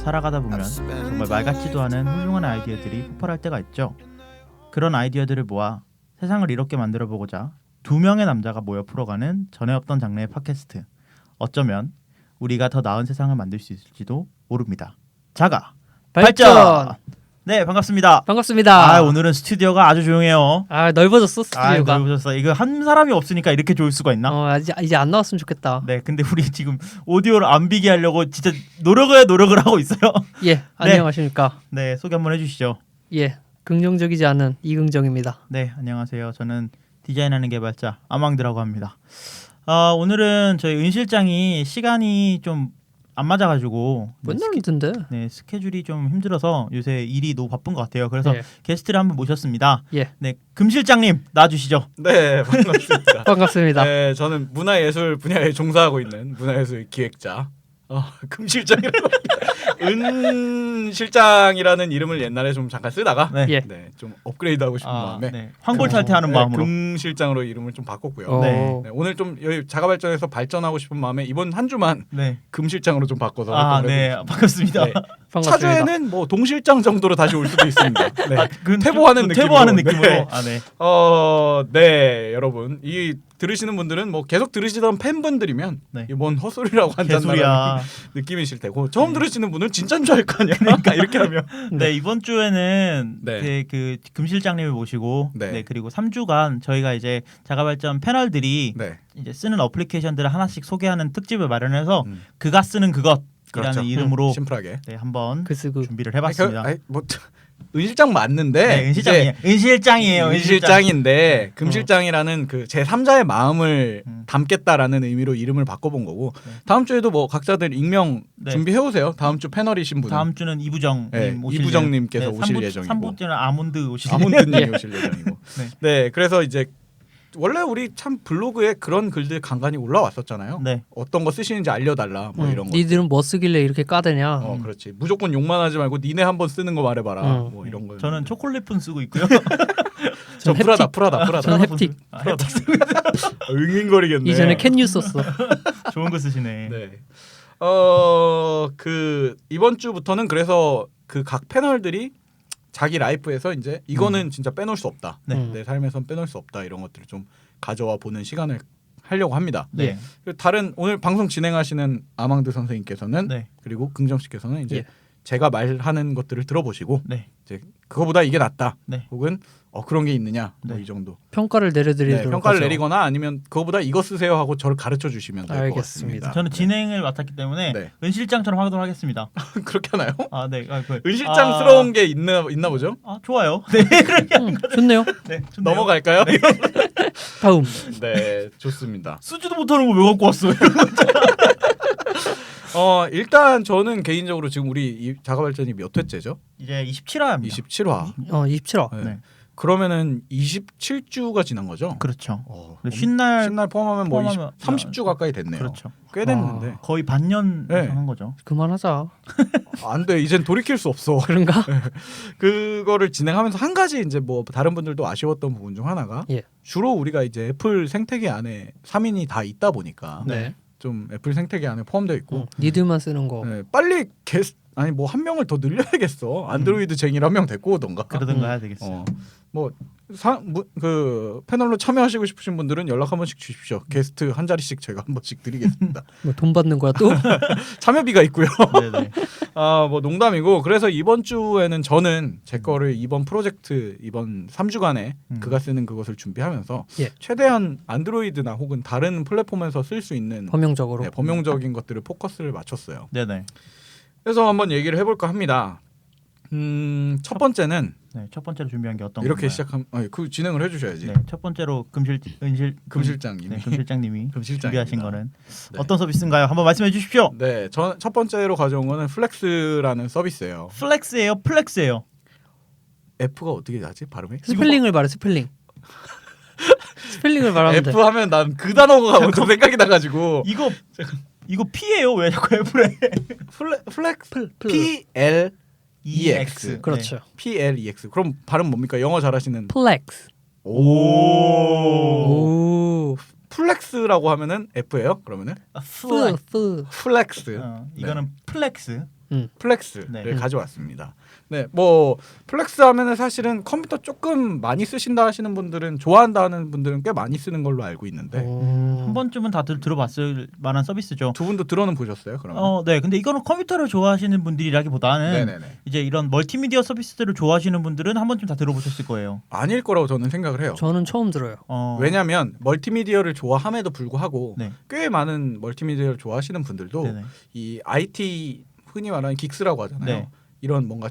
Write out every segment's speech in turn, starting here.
살아가다 보면 정말 말 같지도 않은 훌륭한 아이디어들이 폭발할 때가 있죠. 그런 아이디어들을 모아 세상을 이롭게 만들어 보고자 두 명의 남자가 모여 풀어가는 전에 없던 장르의 팟캐스트. 어쩌면 우리가 더 나은 세상을 만들 수 있을지도 모릅니다. 자가 발전. 네, 반갑습니다. 반갑습니다. 오늘은 스튜디오가 아주 조용해요. 넓어졌어 스튜디오가. 넓어졌어. 이거 한 사람이 없으니까 이렇게 좋을 수가 있나? 이제 안 나왔으면 좋겠다. 네, 근데 우리 지금 오디오를 안 비게 하려고 진짜 노력을 하고 있어요. 예, 안녕하십니까. 네, 소개 한번 해주시죠. 예, 긍정적이지 않은 이긍정입니다. 네, 안녕하세요. 저는 디자인하는 개발자 아망드라고 합니다. 오늘은 저희 은 실장이 시간이 좀 안 맞아가지고 맨날 힘든데. 네, 스케줄이 좀 힘들어서 요새 일이 너무 바쁜 것 같아요. 그래서 예. 게스트를 한번 모셨습니다. 예. 네, 금 실장님 나와주시죠. 네, 반갑습니다. 반갑습니다. 네, 저는 문화예술 분야에 종사하고 있는 문화예술 기획자 금 실장이라고 은 실장이라는 이름을 옛날에 좀 잠깐 쓰다가 네. 예. 좀 업그레이드하고 싶은 마음에 네, 환골탈퇴하는 마음으로. 금 실장으로 이름을 좀 바꿨고요. 네. 네, 오늘 좀 여기 자가발전에서 발전하고 싶은 마음에 이번 한 주만 네. 금 실장으로 좀 바꿔서 네, 반갑습니다. 네. 반갑습니다. 차주에는 뭐 동 실장 정도로 다시 올 수도 있습니다. 네. 퇴보하는 느낌으로. 네. 네. 네, 여러분 이 들으시는 분들은 뭐 계속 들으시던 팬분들이면 네. 이번 헛소리라고 한다는 개소리야. 느낌이실 테고 처음 들으시는 분은 진짜인 줄 알 거 아니야. 그러니까 이렇게 하면 네, 이번 주에는 네. 금 실장님을 모시고 네. 그리고 3주간 저희가 이제 자가발전 패널들이 네. 이제 쓰는 어플리케이션들을 하나씩 소개하는 특집을 마련해서 음. 그가 쓰는 그것이라는 그렇죠. 이름으로 심플하게. 네, 한번 그스그. 준비를 해봤습니다. 은 실장 맞는데 네, 은 실장이에요. 은 실장이에요. 은 실장인데 금 실장이라는 그 제 3자의 마음을 담겠다라는 의미로 이름을 바꿔본 거고 네. 다음 주에도 뭐 각자들 익명 네. 준비해 오세요. 다음 주 패널이신 분. 다음 주는 이부정님 네, 오실 이부정님께서 네, 오실 예정이고 3부째는 아몬드 오실 아몬드님이 오실 예정이고. 네. 네, 그래서 이제 원래 우리 참 블로그에 그런 글들 간간히 올라왔었잖아요. 네. 어떤 거 쓰시는지 알려달라 뭐 이런 거. 니들은 뭐 쓰길래 이렇게 까대냐. 그렇지. 무조건 욕만 하지 말고 니네 한번 쓰는 거 말해봐라. 뭐 이런 거. 저는 초콜릿폰 쓰고 있고요. 저 햅틱. 프라다. 전 햅틱. 응ing거리겠네. 이전에 캔유 썼어. 좋은 거 쓰시네. 네. 그 이번 주부터는 그래서 그 각 패널들이 자기 라이프에서 이제 이거는 진짜 빼놓을 수 없다. 네. 내 삶에선 빼놓을 수 없다. 이런 것들을 좀 가져와 보는 시간을 하려고 합니다. 네. 그리고 다른 오늘 방송 진행하시는 아망드 선생님께서는 네. 그리고 긍정 씨께서는 이제 예. 제가 말하는 것들을 들어보시고 네. 이제 그거보다 이게 낫다. 네. 혹은 그런 게 있느냐. 뭐 네. 이 정도. 평가를 내려드리도록 네, 평가를 하죠. 내리거나 아니면 그거보다 이거 쓰세요 하고 저를 가르쳐 주시면 될 것 알겠습니다. 같습니다. 저는 진행을 맡았기 때문에 네. 은 실장처럼 하도록 하겠습니다. 그렇게 하나요? 네. 은실장스러운 게 있나 보죠? 좋아요. 네. 좋네요. 네. 좋네요. 넘어갈까요? 다음. 네, 좋습니다. 쓰지도 못하는 거 왜 갖고 왔어요? 일단 저는 개인적으로 지금 우리 이 자가발전이 몇 회째죠? 이제 27화입니다. 27화. 27화. 네. 네. 그러면은 27주가 지난 거죠? 그렇죠. 근데 쉰날 쉰날 포함하면 뭐 포함하면 30주 가까이 됐네요. 그렇죠. 꽤 됐는데. 거의 반년 네. 한 거죠. 그만하자. 안 돼. 이젠 돌이킬 수 없어. 그런가? 그거를 진행하면서 한 가지 이제 뭐 다른 분들도 아쉬웠던 부분 중 하나가 예. 주로 우리가 이제 애플 생태계 안에 3인이 다 있다 보니까 네. 좀 애플 생태계 안에 포함되어 있고 니들만 쓰는 거. 네, 빨리 뭐 한 명을 더 늘려야겠어. 안드로이드 쟁이를 한 명 데리고 오던가. 그러든가 해야 되겠어요. 그 패널로 참여하시고 싶으신 분들은 연락 한 번씩 주십시오. 게스트 한 자리씩 제가 한 번씩 드리겠습니다. 뭐 돈 받는 거야 또? 참여비가 있고요. 네네. 뭐 농담이고 그래서 이번 주에는 저는 제 거를 이번 프로젝트 이번 3주간에 그가 쓰는 그것을 준비하면서 예. 최대한 안드로이드나 혹은 다른 플랫폼에서 쓸 수 있는 범용적으로. 범용적인 것들을 포커스를 맞췄어요. 네네. 그래서 한번 얘기를 해볼까 합니다. 첫 번째는 네, 첫 번째로 준비한 게 어떤 이렇게 건가요? 시작하면 그 진행을 해주셔야지. 네, 첫 번째로 금 실장님이 네, 금 실장님이 금 실장입니다. 준비하신 거는 네. 어떤 서비스인가요? 한번 말씀해 주십시오. 네, 첫 번째로 가져온 거는 플렉스라는 서비스예요. 플렉스예요, 플렉스예요. F가 어떻게 나지 발음이? 스펠링을 말해 스펠링. 스펠링을 말하면 돼. F 하면 난 그 단어가 먼저 생각이 나가지고 이거 P예요. 왜 자꾸 F래? 플렉스 P L EX. 그렇죠. P L E X. 그럼 발음 뭡니까? 영어 잘하시는. 플렉스. 오. 플렉스라고 하면은 F예요? 그러면은 프. 플렉스. 이거는 플렉스. 플렉스를 네. 가져왔습니다. 네, 뭐 플렉스 하면은 사실은 컴퓨터 조금 많이 쓰신다 하시는 분들은 좋아한다 하는 분들은 꽤 많이 쓰는 걸로 알고 있는데 한 번쯤은 다들 들어봤을 만한 서비스죠. 두 분도 들어는 보셨어요? 그러면? 네. 근데 이거는 컴퓨터를 좋아하시는 분들이라기보다는 네네네. 이제 이런 멀티미디어 서비스들을 좋아하시는 분들은 한 번쯤 다 들어보셨을 거예요. 아닐 거라고 저는 생각을 해요. 저는 처음 들어요. 왜냐하면 멀티미디어를 좋아함에도 불구하고 네. 꽤 많은 멀티미디어를 좋아하시는 분들도 네네. 이 IT 흔히 말하는 긱스라고 하잖아요. 네. 이런 뭔가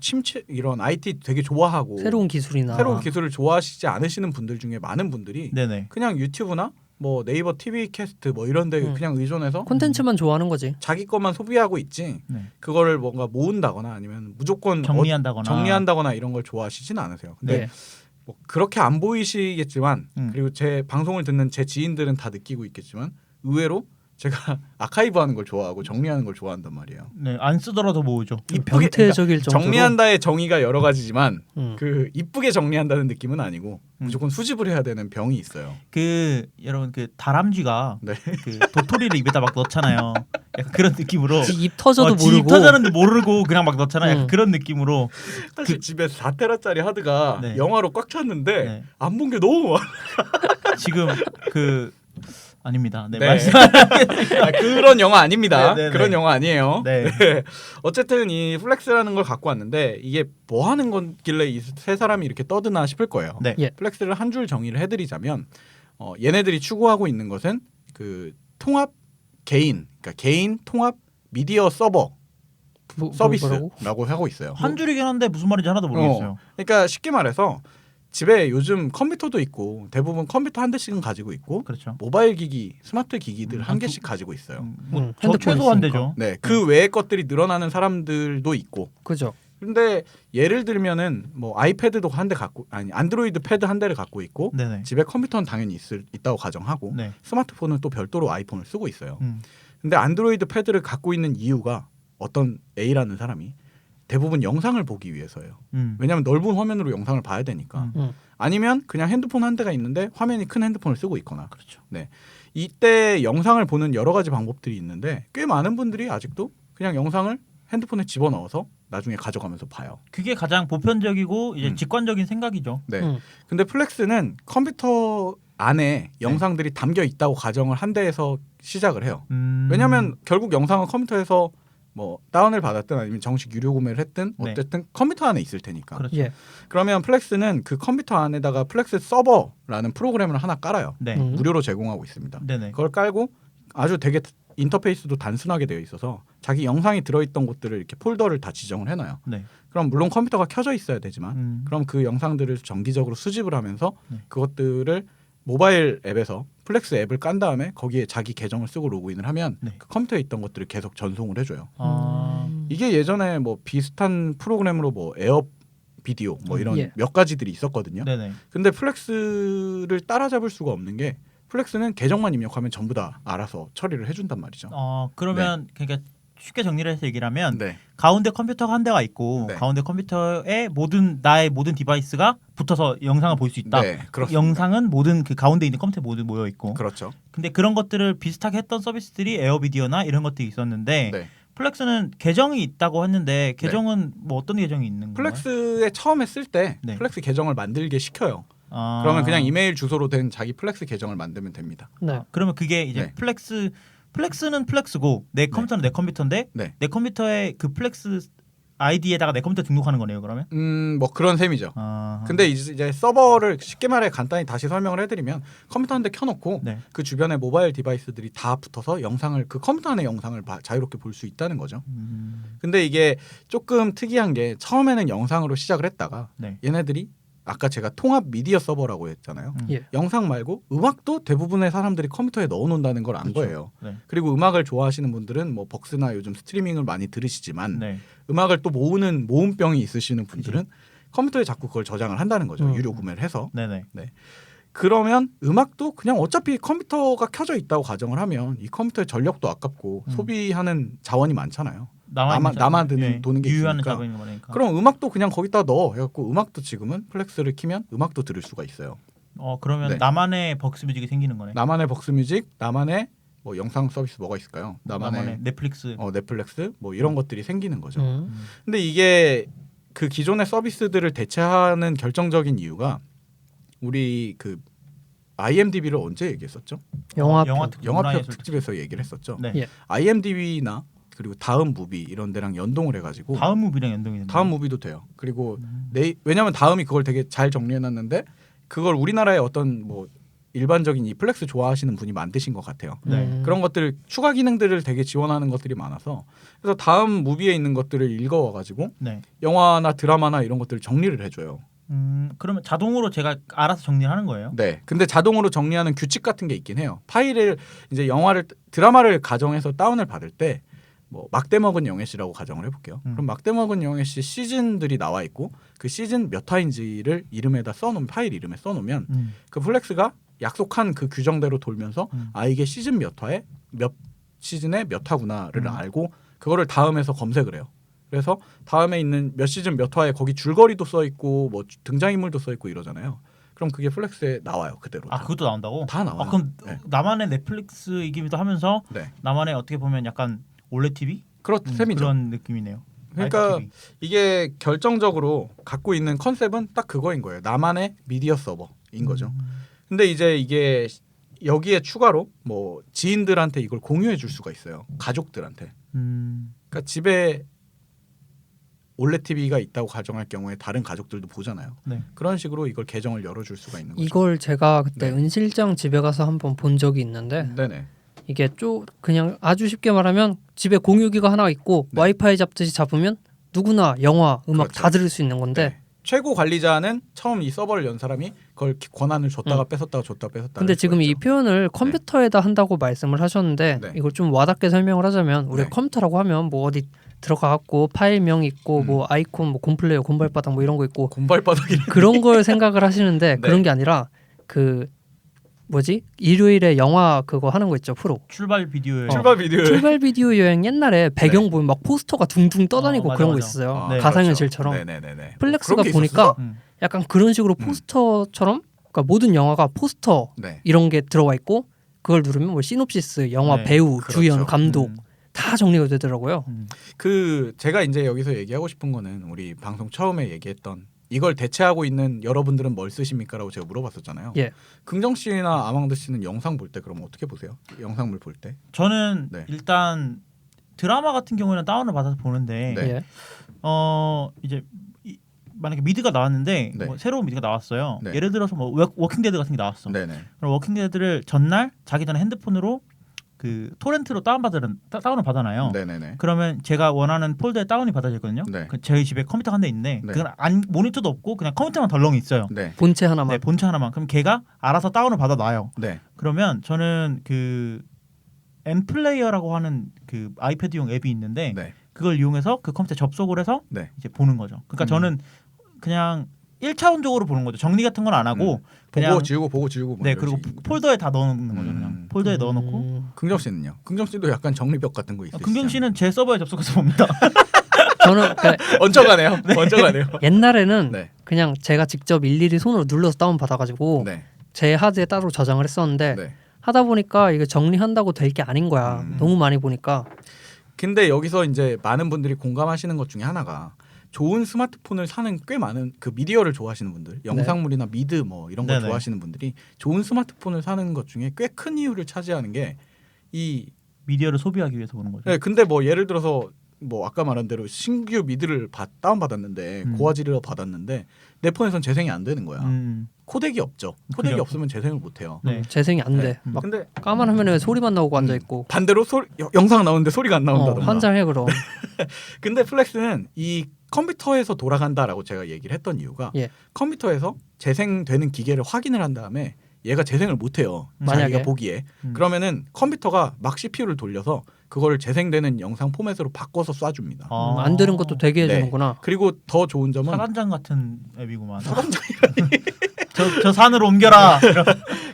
이런 IT 되게 좋아하고 새로운 기술이나 새로운 기술을 좋아하시지 않으시는 분들 중에 많은 분들이 네네. 그냥 유튜브나 뭐 네이버 TV 캐스트 뭐 이런데 그냥 의존해서 콘텐츠만 좋아하는 거지. 자기 것만 소비하고 있지 네. 그거를 뭔가 모은다거나 아니면 무조건 정리한다거나 이런 걸 좋아하시진 않으세요. 근데 네. 뭐 그렇게 안 보이시겠지만 그리고 제 방송을 듣는 제 지인들은 다 느끼고 있겠지만 의외로 제가 아카이브하는 걸 좋아하고 정리하는 걸 좋아한단 말이에요. 네, 안 쓰더라도 모으죠. 이쁘게 변태적일 정도로 정리한다의 정의가 여러 가지지만 음. 그 이쁘게 정리한다는 느낌은 아니고 무조건 수집을 해야 되는 병이 있어요. 그 여러분 그 다람쥐가 네. 그 도토리를 입에다 막 넣잖아요. 약간 그런 느낌으로 입 터져도 지 입 모르고 터졌는데 모르고 그냥 막 넣잖아요. 약간 그런 느낌으로 사실 집에 4테라짜리 하드가 네. 영화로 꽉 찼는데 네. 안 본 게 너무 많아. 지금 그 아닙니다. 네, 네. 말씀. 그런 영화 아닙니다. 네, 네, 그런 네. 영화 아니에요. 네. 어쨌든 이 플렉스라는 걸 갖고 왔는데 이게 뭐 하는 건길래 이 세 사람이 이렇게 떠드나 싶을 거예요. 네. 예. 플렉스를 한 줄 정의를 해드리자면 얘네들이 추구하고 있는 것은 그 통합 그러니까 개인 통합 미디어 서버 뭐라고? 서비스라고 하고 있어요. 한 줄이긴 한데 무슨 말인지 하나도 모르겠어요. 그러니까 쉽게 말해서 집에 요즘 컴퓨터도 있고 대부분 컴퓨터 한 대씩은 가지고 있고 그렇죠. 모바일 기기, 스마트 기기들 한 개씩 가지고 있어요. 저 핸드폰 최소 한 있으니까. 대죠. 네, 그 외의 것들이 늘어나는 사람들도 있고. 그죠. 근데 예를 들면은 뭐 아이패드도 한 대 갖고 안드로이드 패드 한 대를 갖고 있고 네네. 집에 컴퓨터는 당연히 있다고 가정하고 네. 스마트폰은 또 별도로 아이폰을 쓰고 있어요. 음. 근데 안드로이드 패드를 갖고 있는 이유가 어떤 A라는 사람이 대부분 영상을 보기 위해서예요. 왜냐하면 넓은 화면으로 영상을 봐야 되니까. 아니면 그냥 핸드폰 한 대가 있는데 화면이 큰 핸드폰을 쓰고 있거나. 그렇죠. 네. 이때 영상을 보는 여러 가지 방법들이 있는데 꽤 많은 분들이 아직도 그냥 영상을 핸드폰에 집어넣어서 나중에 가져가면서 봐요. 그게 가장 보편적이고 이제 직관적인 생각이죠. 네. 근데 플렉스는 컴퓨터 안에 영상들이 담겨 있다고 가정을 한 대에서 시작을 해요. 왜냐하면 결국 영상은 컴퓨터에서 뭐 다운을 받았든 아니면 정식 유료 구매를 했든 네. 어쨌든 컴퓨터 안에 있을 테니까. 그렇죠. 예. 그러면 플렉스는 그 컴퓨터 안에다가 플렉스 서버라는 프로그램을 하나 깔아요. 네. 무료로 제공하고 있습니다. 네네. 그걸 깔고 아주 되게 인터페이스도 단순하게 되어 있어서 자기 영상이 들어있던 곳들을 이렇게 폴더를 다 지정을 해놔요. 네. 그럼 물론 컴퓨터가 켜져 있어야 되지만 그럼 그 영상들을 정기적으로 수집을 하면서 네. 그것들을 모바일 앱에서 플렉스 앱을 깐 다음에 거기에 자기 계정을 쓰고 로그인을 하면 네. 그 컴퓨터에 있던 것들을 계속 전송을 해줘요. 아, 이게 예전에 뭐 비슷한 프로그램으로 뭐 에어 비디오 뭐 이런 예. 몇 가지들이 있었거든요. 네네. 근데 플렉스를 따라잡을 수가 없는 게 플렉스는 계정만 입력하면 전부 다 알아서 처리를 해준단 말이죠. 그러면 그러니까 쉽게 정리를 해서 얘기를 하면 네, 가운데 컴퓨터가 한 대가 있고 네. 가운데 컴퓨터에 나의 모든 디바이스가 붙어서 영상을 볼 수 있다. 네, 그렇습니다. 영상은 모든 그 가운데 있는 컴퓨터에 모두 모여 있고. 그렇죠. 근데 그런 것들을 비슷하게 했던 서비스들이 에어비디오나 이런 것들이 있었는데 네. 플렉스는 계정이 있다고 했는데 계정은 뭐 어떤 계정이 있는 건가요? 플렉스에 처음에 쓸 때 네. 플렉스 계정을 만들게 시켜요. 그러면 그냥 이메일 주소로 된 자기 플렉스 계정을 만들면 됩니다. 네. 그러면 그게 이제 네. 플렉스는 플렉스고 내 컴퓨터는 내 컴퓨터인데 네. 내 컴퓨터에 그 플렉스 아이디에다가 내 컴퓨터 등록하는 거네요. 그러면? 뭐 그런 셈이죠. 근데 이제 서버를 쉽게 말해 간단히 다시 설명을 해드리면 컴퓨터 한 대 켜놓고 네. 그 주변에 모바일 디바이스들이 다 붙어서 영상을 그 컴퓨터 안에 영상을 자유롭게 볼 수 있다는 거죠. 근데 이게 조금 특이한 게 처음에는 영상으로 시작을 했다가 네. 얘네들이 아까 제가 통합 미디어 서버라고 했잖아요. 예. 영상 말고 음악도 대부분의 사람들이 컴퓨터에 넣어놓는다는 걸 안 그렇죠. 거예요. 네. 그리고 음악을 좋아하시는 분들은 뭐 벅스나 요즘 스트리밍을 많이 들으시지만 네. 음악을 또 모으는 모음병이 있으시는 분들은 컴퓨터에 자꾸 그걸 저장을 한다는 거죠. 유료 구매를 해서. 네네. 그러면 음악도 그냥 어차피 컴퓨터가 켜져 있다고 가정을 하면 이 컴퓨터의 전력도 아깝고 소비하는 자원이 많잖아요. 남아 도는 게 유효하는 있으니까. 자본인 거니까. 그럼 음악도 그냥 거기다 넣어 해갖고 음악도 지금은 플렉스를 키면 음악도 들을 수가 있어요. 그러면 네. 나만의 벅스 뮤직이 생기는 거네. 나만의 벅스뮤직, 나만의 뭐 영상 서비스 뭐가 있을까요? 나만의 넷플릭스. 넷플릭스 뭐 이런 것들이 생기는 거죠. 음. 근데 이게 그 기존의 서비스들을 대체하는 결정적인 이유가 우리 그 IMDb를 언제 얘기했었죠? 영화 영화표 특집에서 얘기를 했었죠. 네. 예. IMDb나 그리고 다음 무비 이런 데랑 연동을 해가지고 다음 무비랑 연동이 된다. 다음 무비도 돼요. 그리고 왜냐하면 다음이 그걸 되게 잘 정리해놨는데 그걸 우리나라의 어떤 뭐 일반적인 이 플렉스 좋아하시는 분이 만드신 것 같아요. 네. 그런 것들 추가 기능들을 되게 지원하는 것들이 많아서 그래서 다음 무비에 있는 것들을 읽어와가지고 네. 영화나 드라마나 이런 것들을 정리를 해줘요. 그러면 자동으로 제가 알아서 정리하는 거예요? 네. 근데 자동으로 정리하는 규칙 같은 게 있긴 해요. 파일을 이제 드라마를 가정해서 다운을 받을 때 뭐 막대먹은 영애씨라고 가정을 해볼게요. 그럼 막대먹은 영애씨 시즌들이 나와 있고 그 시즌 몇 화인지를 이름에다 써놓으면 파일 이름에 써놓으면 그 플렉스가 약속한 그 규정대로 돌면서 아 이게 시즌 몇 화에 몇 시즌에 몇 화구나를 알고 그거를 다음에서 검색을 해요. 그래서 다음에 있는 몇 시즌 몇 화에 거기 줄거리도 써 있고 뭐 등장인물도 써 있고 이러잖아요. 그럼 그게 플렉스에 나와요 그대로. 아 그것도 나온다고? 다 나와요. 그럼 네. 나만의 넷플릭스이기도 하면서 네. 나만의 어떻게 보면 약간 올레 TV 셈이죠. 그런 느낌이네요. 그러니까 IPTV. 이게 결정적으로 갖고 있는 컨셉은 딱 그거인 거예요. 나만의 미디어 서버인 거죠. 근데 이제 이게 여기에 추가로 뭐 지인들한테 이걸 공유해 줄 수가 있어요. 가족들한테. 그러니까 집에 올레 TV가 있다고 가정할 경우에 다른 가족들도 보잖아요. 네. 그런 식으로 이걸 계정을 열어줄 수가 있는 거죠. 이걸 제가 그때 네. 은실장 집에 가서 한번 본 적이 있는데 네네. 이게 그냥 아주 쉽게 말하면 집에 공유기가 하나 있고 네. 와이파이 잡듯이 잡으면 누구나 영화, 음악 그렇죠. 다 들을 수 있는 건데 네. 최고 관리자는 처음 이 서버를 연 사람이 그걸 권한을 줬다가 뺏었다가 줬다가 뺏었다가. 근데 지금 이 표현을 컴퓨터에다 한다고 말씀을 하셨는데 네. 이걸 좀 와닿게 설명을 하자면 우리가 네. 컴퓨터라고 하면 뭐 어디 들어가갖고 파일명 있고 뭐 아이콘 뭐 곰플레이어 곰발바닥 뭐 이런 거 있고 곰발바닥이 그런 걸 생각을 하시는데 네. 그런 게 아니라 그 뭐지 일요일에 영화 그거 하는 거 있죠 프로 출발 비디오에 출발 비디오. 출발 비디오 여행 옛날에 배경 보면 막 포스터가 둥둥 떠다니고 맞아, 그런 거 맞아. 있어요. 네. 가상현실처럼. 네네네네. 플렉스가 그런 게 보니까 있었어? 약간 그런 식으로 포스터처럼 그러니까 모든 영화가 포스터 네. 이런 게 들어가 있고 그걸 누르면 뭐 시놉시스, 영화 네, 배우, 그렇죠. 주연, 감독 음. 다 정리가 되더라고요. 그 제가 이제 여기서 얘기하고 싶은 거는 우리 방송 처음에 얘기했던 이걸 대체하고 있는 여러분들은 뭘 쓰십니까라고 제가 물어봤었잖아요. 예. 긍정 씨나 아망드 씨는 영상 볼 때 그럼 어떻게 보세요? 영상물 볼 때? 저는 네. 일단 드라마 같은 경우에는 다운을 받아서 보는데 네. 예. 이제 만약에 미드가 나왔는데 네. 뭐 새로운 미드가 나왔어요. 네. 예를 들어서 뭐 워킹데드 같은 게 나왔어. 네네. 그럼 워킹데드를 전날 자기 전에 핸드폰으로 그 토렌트로 다운을 받아놔요. 네네네. 그러면 제가 원하는 폴더에 다운이 받아지거든요. 네. 저희 집에 컴퓨터가 한 대 있는데 네. 그건 모니터도 없고 그냥 컴퓨터만 덜렁이 있어요. 네. 본체 하나만. 네, 본체 하나만. 그럼 걔가 알아서 다운을 받아놔요. 네. 그러면 저는 그 엠플레이어라고 하는 그 아이패드용 앱이 있는데 네. 그걸 이용해서 그 컴퓨터에 접속을 해서 네. 이제 보는 거죠. 그러니까 저는 그냥 1차원적으로 보는 거죠. 정리 같은 건 안 하고 그냥 보고 지우고 보고 지우고. 뭐 네 이런 그리고 식이군요. 폴더에 다 넣어놓는 거죠. 그냥 폴더에 넣어놓고. 긍정 씨는요? 긍정 씨도 약간 정리벽 같은 거 있으시죠? 긍정 씨는 제 서버에 접속해서 봅니다. 저는 그러니까 얹어가네요. 얹어가네요. 옛날에는 네. 그냥 제가 직접 일일이 손으로 눌러서 다운 받아가지고 네. 제 하드에 따로 저장을 했었는데 네. 하다 보니까 이게 정리한다고 될 게 아닌 거야. 너무 많이 보니까. 근데 여기서 이제 많은 분들이 공감하시는 것 중에 하나가 좋은 스마트폰을 사는 꽤 많은 그 미디어를 좋아하시는 분들, 영상물이나 미드 뭐 이런 걸 네네. 좋아하시는 분들이 좋은 스마트폰을 사는 것 중에 꽤 큰 이유를 차지하는 게 이 미디어를 소비하기 위해서 보는 거죠. 네, 근데 뭐 예를 들어서 뭐 아까 말한 대로 신규 미드를 다운 받았는데 고화질을 받았는데 내 폰에선 재생이 안 되는 거야. 코덱이 없죠. 코덱이 그죠. 없으면 재생을 못 해요. 네. 재생이 안 돼. 네. 막 근데 까만 화면에 소리만 나오고 앉아 있고. 반대로 영상 나오는데 소리가 안 나온다던가. 환장해 그럼. 근데 플렉스는 이 컴퓨터에서 돌아간다라고 제가 얘기를 했던 이유가 예. 컴퓨터에서 재생되는 기계를 확인을 한 다음에 얘가 재생을 못 해요. 만약에? 자기가 보기에. 그러면은 컴퓨터가 막 CPU를 돌려서 그거를 재생되는 영상 포맷으로 바꿔서 쏴줍니다. 안 되는 것도 되게 해주는구나. 그리고 더 좋은 점은 사단장 같은 앱이구만. 사단장이라니. 저 산으로 옮겨라.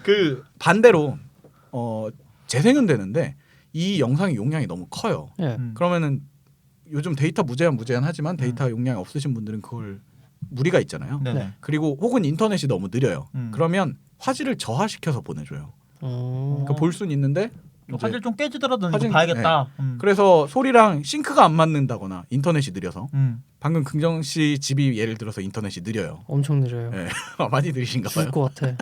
그 반대로 재생은 되는데 이 영상의 용량이 너무 커요. 예. 그러면은 요즘 데이터 무제한하지만 데이터 용량이 없으신 분들은 그걸 무리가 있잖아요. 네네. 그리고 혹은 인터넷이 너무 느려요. 음. 그러면 화질을 저하시켜서 보내줘요. 음. 그러니까 볼 수는 있는데 이제 화질 좀 깨지더라도 화질- 이거 봐야겠다. 그래서 소리랑 싱크가 안 맞는다거나 인터넷이 느려서 음. 방금 긍정 씨 집이 예를 들어서 인터넷이 느려요. 엄청 느려요. 네. 많이 느리신가 죽을 봐요. 것 같아.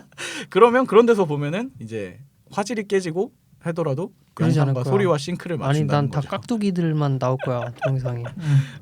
그러면 그런 데서 보면은 이제 화질이 깨지고 하더라도 그러지 않을 영상과 거야. 소리와 싱크를 아니 맞춘다는 난 다 거죠. 깍두기들만 나올 거야 동영상이.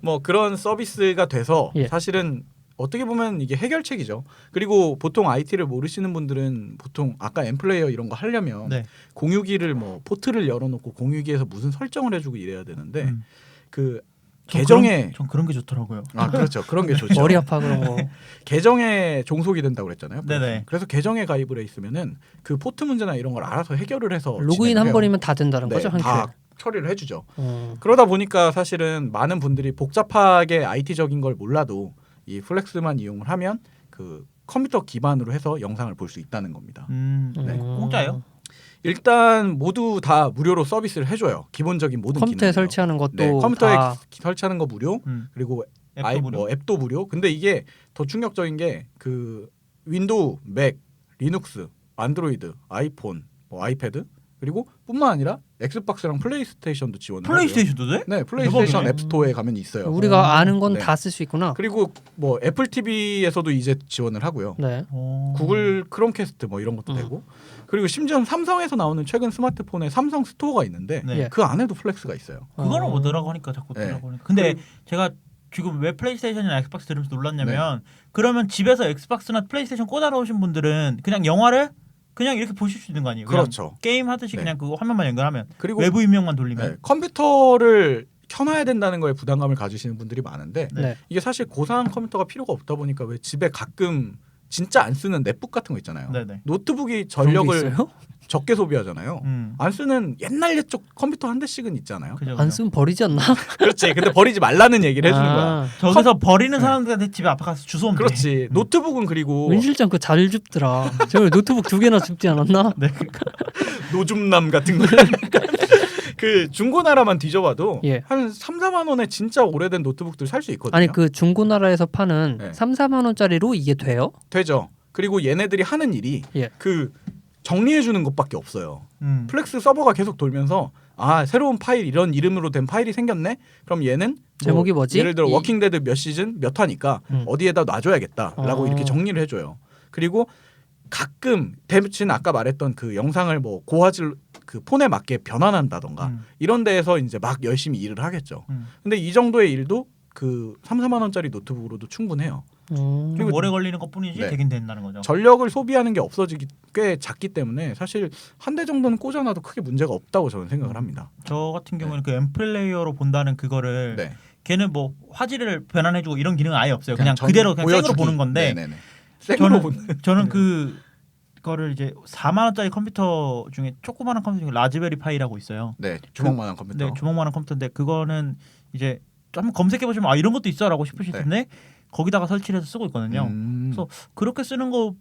뭐 그런 서비스가 돼서 예. 사실은 어떻게 보면 이게 해결책이죠. 그리고 보통 IT를 모르시는 분들은 보통 아까 엠플레이어 이런 거 하려면 네. 공유기를 뭐 포트를 열어놓고 공유기에서 무슨 설정을 해주고 이래야 되는데 음. 그 전 계정에 전 그런 게 좋더라고요. 아 그렇죠 그런 게 좋죠. 머리 아파 그런 거. 계정에 종속이 된다고 그랬잖아요. 네네. 그래서 계정에 가입을 해 있으면은 그 포트 문제나 이런 걸 알아서 해결을 해서 로그인 진행을 한 해요. 번이면 다 된다는 네, 거죠 한 다 큐에. 처리를 해주죠. 어. 그러다 보니까 사실은 많은 분들이 복잡하게 IT적인 걸 몰라도 이 플렉스만 이용을 하면 그 컴퓨터 기반으로 해서 영상을 볼 수 있다는 겁니다. 네. 공짜예요? 일단 모두 다 무료로 서비스를 해줘요. 기본적인 모든 컴퓨터에 기능을요. 설치하는 것도 네, 컴퓨터에 다 설치하는 거 무료. 그리고 앱도 무료. 뭐 앱도 무료. 근데 이게 더 충격적인 게 그 윈도우, 맥, 리눅스, 안드로이드, 아이폰, 뭐 아이패드 그리고 뿐만 아니라 엑스박스랑 플레이스테이션도 지원을 플레이스테이션도 돼? 하고요. 네, 플레이스테이션 대박이네. 앱스토어에 가면 있어요. 우리가 아는 건 네. 다 쓸 수 있구나. 그리고 뭐 애플 TV에서도 이제 지원을 하고요. 네. 구글 크롬캐스트 뭐 이런 것도 되고 그리고 심지어 삼성에서 나오는 최근 스마트폰에 삼성 스토어가 있는데 네. 예. 그 안에도 플렉스가 있어요. 그거는 뭐더라고 하니까 자꾸 네. 들라고 하니까. 근데 제가 지금 왜 플레이스테이션이나 엑스박스 들으면서 놀랐냐면 그러면 집에서 엑스박스나 플레이스테이션 꽂아놓으신 분들은 그냥 영화를 그냥 이렇게 보실 수 있는 거 아니에요? 그냥 그렇죠. 게임 하듯이 네. 그냥 그거 화면만 연결하면 그리고 외부 인명만 돌리면 네, 컴퓨터를 켜놔야 된다는 거에 부담감을 가지시는 분들이 많은데 네. 이게 사실 고사양 컴퓨터가 필요가 없다 보니까 왜 집에 가끔 진짜 안 쓰는 넷북 같은 거 있잖아요. 네네. 노트북이 그런 게 전력을 있어요? 적게 소비하잖아요. 안 쓰는 옛날 옛적 컴퓨터 한 대씩은 있잖아요. 그죠, 안 그죠. 쓰면 버리지 않나? 그렇지. 근데 버리지 말라는 얘기를 해주는 거야. 아, 저기서 버리는 사람들한테 집에 앞에 가서 주워 오면 돼. 그렇지. 노트북은 그리고 윈 실장 그 잘 줍더라. 저 노트북 2개나 줍지 않았나? 네. 노줌남 같은 거. 그 중고나라만 뒤져봐도 예. 한 3, 4만 원에 진짜 오래된 노트북들 살 수 있거든요. 아니 그 중고나라에서 파는 네. 3, 4만 원짜리로 이게 돼요? 되죠. 그리고 얘네들이 하는 일이 예. 그 정리해 주는 것밖에 없어요. 플렉스 음. 서버가 계속 돌면서 아 새로운 파일 이런 이름으로 된 파일이 생겼네. 그럼 얘는 제목이 뭐지? 예를 들어 이- 워킹데드 몇 시즌 몇 화니까 어디에다 놔줘야겠다라고 이렇게 정리를 해줘요. 그리고 가끔 대신 아까 말했던 그 영상을 뭐 고화질 그 폰에 맞게 변환한다던가 이런 데에서 이제 막 열심히 일을 하겠죠. 근데 이 정도의 일도 그 3, 4만 원짜리 노트북으로도 충분해요. 좀 오래 걸리는 것뿐이지 네. 되긴 된다는 거죠. 전력을 소비하는 게 없어지기 꽤 작기 때문에 사실 한 대 정도는 꽂아놔도 크게 문제가 없다고 저는 생각을 합니다. 저 같은 경우는 그 엠플레이어로 본다는 그거를 네. 걔는 뭐 화질을 변환해주고 이런 기능은 아예 없어요. 그냥 전- 그대로 그냥 생으로 보여주기. 보는 건데 네네네. 생으로 보는. 저는 그거를 이제 4만 원짜리 컴퓨터 중에 조그마한 컴퓨터 중에 라즈베리 파이라고 있어요. 네, 주먹만한 컴퓨터. 네, 주먹만한 컴퓨터인데 그거는 이제 한번 검색해 보시면 아 이런 것도 있어라고 싶으실 네. 텐데 거기다가 설치를 해서 쓰고 있거든요. 그래서 그렇게 쓰는 거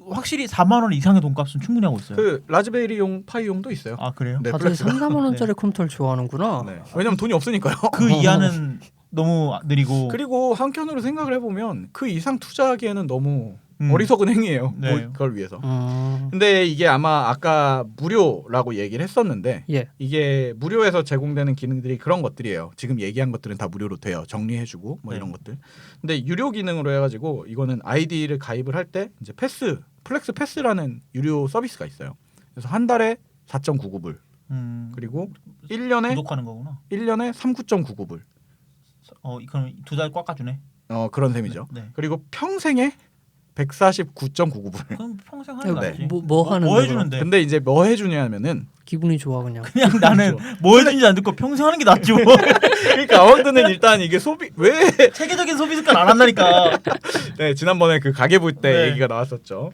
확실히 4만 원 이상의 돈값은 충분히 하고 있어요. 그 라즈베리용 파이용도 있어요. 아 그래요? 네, 다들 플렉스가. 3, 4만 원짜리 컴퓨터를 좋아하는구나. 네. 왜냐면 돈이 없으니까요. 그 이하는 너무 느리고 그리고 한편으로 생각을 해보면 그 이상 투자하기에는 너무 음. 어리석은 행위예요. 네. 그걸 위해서. 음. 근데 이게 아마 아까 무료라고 얘기를 했었는데 예. 이게 무료에서 제공되는 기능들이 그런 것들이에요. 지금 얘기한 것들은 다 무료로 돼요. 정리해주고 뭐 네. 이런 것들. 근데 유료 기능으로 해가지고 이거는 아이디를 가입을 할 때 이제 플렉스 패스라는 유료 서비스가 있어요. 그래서 한 달에 4.99불 그리고 1년에 구독하는 거구나. 39.99불. 그럼 2달 꽉까주네. 그런 셈이죠. 네. 그리고 평생에 149.99불. 그럼 평생 하는 거 네, 아니지? 뭐 하는데 뭐 해주는데? 근데 이제 뭐 해주냐면은 기분이 좋아 그냥. 그냥 나는 뭐 해주는지 안 듣고 평생 하는 게 낫지 뭐. 그러니까 아워드는 일단 이게 소비 왜 체계적인 소비 습관 안 한다니까. 네, 지난번에 그 가게 볼 때 네. 얘기가 나왔었죠.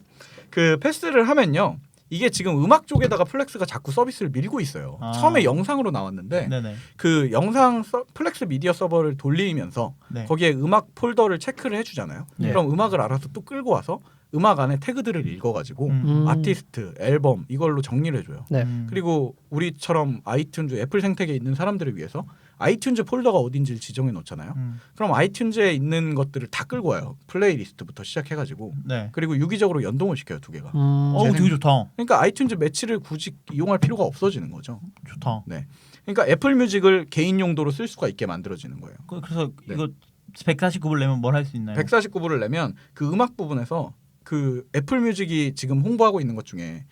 그 패스를 하면요. 이게 지금 음악 쪽에다가 플렉스가 자꾸 서비스를 밀고 있어요. 아. 처음에 영상으로 나왔는데 네네. 그 영상 플렉스 미디어 서버를 돌리면서 네. 거기에 음악 폴더를 체크를 해주잖아요. 네. 그럼 음악을 알아서 또 끌고 와서 음악 안에 태그들을 읽어가지고 아티스트, 앨범 이걸로 정리를 해줘요. 네. 그리고 우리처럼 아이튠즈, 애플 생태계에 있는 사람들을 위해서 아이튠즈 폴더가 어딘지를 지정해 놓잖아요. 그럼 아이튠즈에 있는 것들을 다 끌고 와요. 플레이리스트부터 시작해가지고 네. 그리고 유기적으로 연동을 시켜요, 두 개가. 되게 좋다. 그러니까 아이튠즈 매치를 굳이 이용할 필요가 없어지는 거죠. 좋다. 네. 그러니까 애플 뮤직을 개인 용도로 쓸 수가 있게 만들어지는 거예요. 그래서 네. 이거 149불 내면 뭘 할 수 있나요? 149불을 내면 그 음악 부분에서 그 애플 뮤직이 지금 홍보하고 있는 것 중에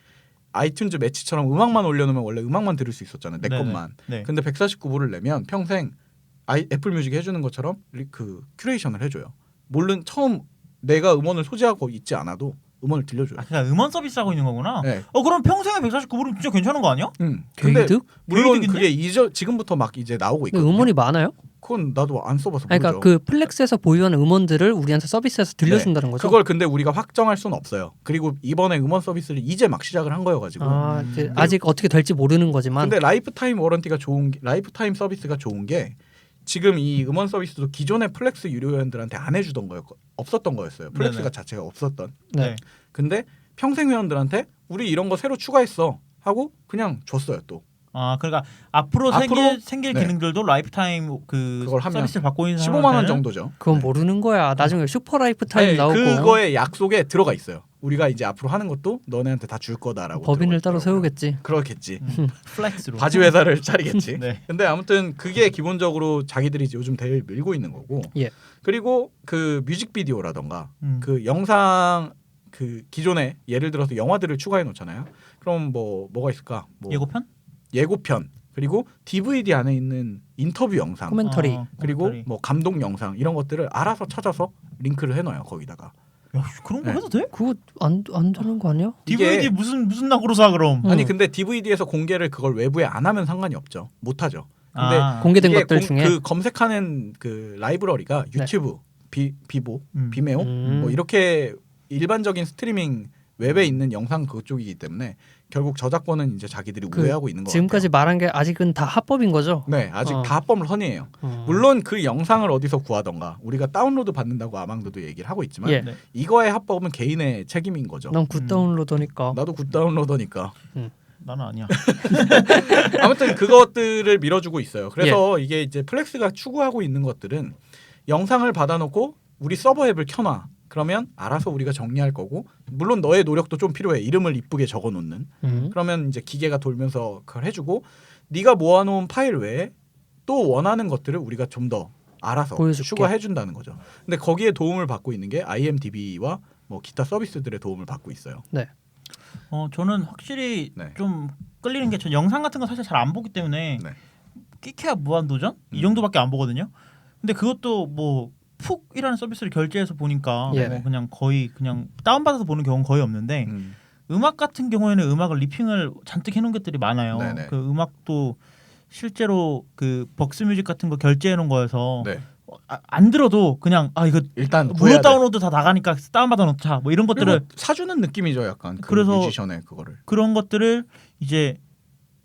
아이튠즈 매치처럼 음악만 올려놓으면 원래 음악만 들을 수 있었잖아요. 내 네네. 것만. 네. 근데 149불을 내면 평생 애플 뮤직이 해주는 것처럼 그 큐레이션을 해줘요. 물론 처음 내가 음원을 소지하고 있지 않아도 음원을 들려줘요. 그냥 음원 서비스 하고 있는 거구나. 네. 그럼 평생에 149불은 진짜 괜찮은 거 아니야? 근데 게이득? 물론 게이득인데? 그게 지금부터 막 이제 나오고 근데 있거든요. 음원이 많아요? 그건 나도 안 써봐서 아니, 모르죠. 그러니까 그 플렉스에서 보유하는 음원들을 우리한테 서비스에서 들려준다는 거죠. 그걸 근데 우리가 확정할 수는 없어요. 그리고 이번에 음원 서비스를 이제 막 시작을 한 거여가지고. 이제 아직 어떻게 될지 모르는 거지만. 근데 라이프타임 워런티가 라이프타임 서비스가 좋은 게 지금 이 음원 서비스도 기존의 플렉스 유료 회원들한테 안 해주던 없었던 거였어요. 플렉스가 네네. 자체가 없었던. 네. 근데 평생 회원들한테 우리 이런 거 새로 추가했어 하고 그냥 줬어요 또. 그러니까 앞으로 생길 네. 기능들도 라이프타임 그걸 하면 서비스를 받고 있는 15만 원 사람한테는 정도죠. 그건 모르는 거야. 나중에 슈퍼 라이프 타임 나오고 그거의 약속에 들어가 있어요. 우리가 이제 앞으로 하는 것도 너네한테 다 줄 거다라고. 법인을 따로 들어가 있더라고요. 세우겠지. 그렇겠지. 플렉스로 바지 회사를 차리겠지. 네. 근데 아무튼 그게 기본적으로 자기들이 요즘 대를 밀고 있는 거고. 예. 그리고 그 뮤직비디오라던가 음. 그 영상 그 기존에 예를 들어서 영화들을 추가해 놓잖아요. 그럼 뭐가 있을까? 예고편 그리고 DVD 안에 있는 인터뷰 영상 코멘터리. 그리고 코멘터리. 뭐 감동 영상 이런 것들을 알아서 찾아서 링크를 해놔요 거기다가. 야, 그런 거 네. 해도 돼? 그거 안 되는 거 아니야? DVD 이게- 무슨 낙으로 사 그럼? 아니 근데 DVD에서 공개를 그걸 외부에 안 하면 상관이 없죠. 못 하죠. 근데 공개된 이게 것들 중에 그 검색하는 그 라이브러리가 유튜브, 비보, 비메오 뭐 이렇게 일반적인 스트리밍 웹에 있는 영상 그쪽이기 때문에 결국 저작권은 이제 자기들이 우회하고 있는 거 지금까지 같아요. 말한 게 아직은 다 합법인 거죠? 네, 아직 다 합법 선이에요. 음. 물론 그 영상을 어디서 구하던가 우리가 다운로드 받는다고 아망도도 얘기를 하고 있지만 예. 네. 이거의 합법은 개인의 책임인 거죠. 난 굿다운로더니까. 나도 굿다운로더니까. 나는 아니야. 아무튼 그것들을 밀어주고 있어요. 그래서 이게 이제 플렉스가 추구하고 있는 것들은 영상을 받아놓고 우리 서버 앱을 켜놔. 그러면 알아서 우리가 정리할 거고 물론 너의 노력도 좀 필요해. 이름을 이쁘게 적어놓는. 그러면 이제 기계가 돌면서 그걸 해주고 네가 모아놓은 파일 외에 또 원하는 것들을 우리가 좀 더 알아서 보여줄게. 추가해준다는 거죠. 근데 거기에 도움을 받고 있는 게 IMDb와 뭐 기타 서비스들의 도움을 받고 있어요. 네. 저는 확실히 네. 좀 끌리는 게 전 영상 같은 거 사실 잘 안 보기 때문에 네. 끼케야 무한도전 이 정도밖에 안 보거든요. 근데 그것도 뭐 푹이라는 서비스를 결제해서 보니까 예. 뭐 그냥 거의 그냥 다운받아서 보는 경우는 거의 없는데 음악 같은 경우에는 음악을 리핑을 잔뜩 해놓은 것들이 많아요. 네네. 그 음악도 실제로 그 벅스뮤직 같은 거 결제해놓은 거여서 네. 안 들어도 그냥 이거 일단 무료 구해야 돼. 다운로드 다 나가니까 다운받아 놓자 뭐 이런 것들을 그리고 사주는 느낌이죠, 약간 그 그래서 뮤지션의 그거를. 그런 것들을 이제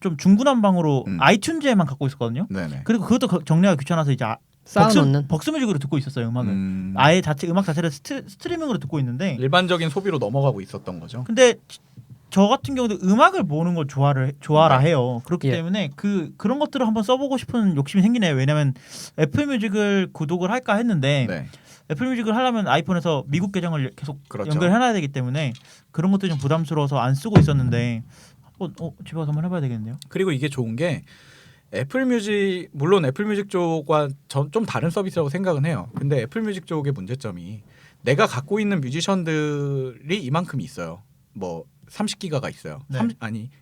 좀 중구난방으로 아이튠즈에만 갖고 있었거든요. 네네. 그리고 그것도 정리하기 귀찮아서 이제 쌓아놓는. 벅스뮤직으로 듣고 있었어요 음악을. 아예 음악 자체를 스트리밍으로 듣고 있는데 일반적인 소비로 넘어가고 있었던 거죠. 근데 저 같은 경우도 음악을 모으는 걸 좋아라 네. 해요. 그렇기 예. 때문에 그런 것들을 한번 써보고 싶은 욕심이 생기네요. 왜냐하면 애플뮤직을 구독을 할까 했는데 네. 애플뮤직을 하려면 아이폰에서 미국 계정을 계속 그렇죠. 연결해놔야 되기 때문에 그런 것들이 좀 부담스러워서 안 쓰고 있었는데 한번 집에 가서 한번 해봐야 되겠네요. 그리고 이게 좋은 게 애플뮤직 물론 애플뮤직 쪽과 좀 다른 서비스라고 생각은 해요. 근데 애플뮤직 쪽의 문제점이 내가 갖고 있는 뮤지션들이 이만큼 있어요. 뭐 30기가가 있어요. 네.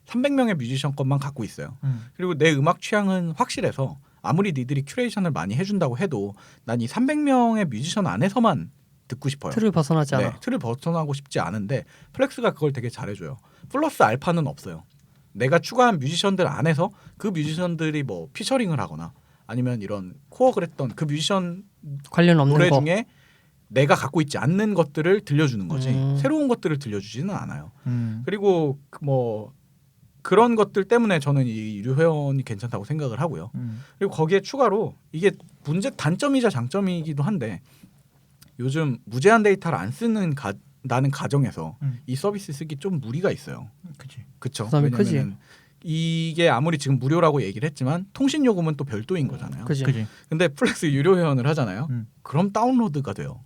300명의 뮤지션 것만 갖고 있어요. 그리고 내 음악 취향은 확실해서 아무리 니들이 큐레이션을 많이 해준다고 해도 난 이 300명의 뮤지션 안에서만 듣고 싶어요. 틀을 벗어나지 않아. 네, 틀을 벗어나고 싶지 않은데 플렉스가 그걸 되게 잘해줘요. 플러스 알파는 없어요. 내가 추가한 뮤지션들 안에서 그 뮤지션들이 뭐 피처링을 하거나 아니면 이런 코어를 했던 그 뮤지션 관련 없는 노래 거. 중에 내가 갖고 있지 않는 것들을 들려주는 거지 새로운 것들을 들려주지는 않아요. 그리고 뭐 그런 것들 때문에 저는 이 유료 회원이 괜찮다고 생각을 하고요. 그리고 거기에 추가로 이게 단점이자 장점이기도 한데 요즘 무제한 데이터를 안 쓰는 나는 가정에서 이 서비스 쓰기 좀 무리가 있어요. 그치. 그렇죠. 부담이 크지. 왜냐면은 이게 아무리 지금 무료라고 얘기를 했지만 통신 요금은 또 별도인 거잖아요. 그지. 그치. 근데 플렉스 유료 회원을 하잖아요. 그럼 다운로드가 돼요.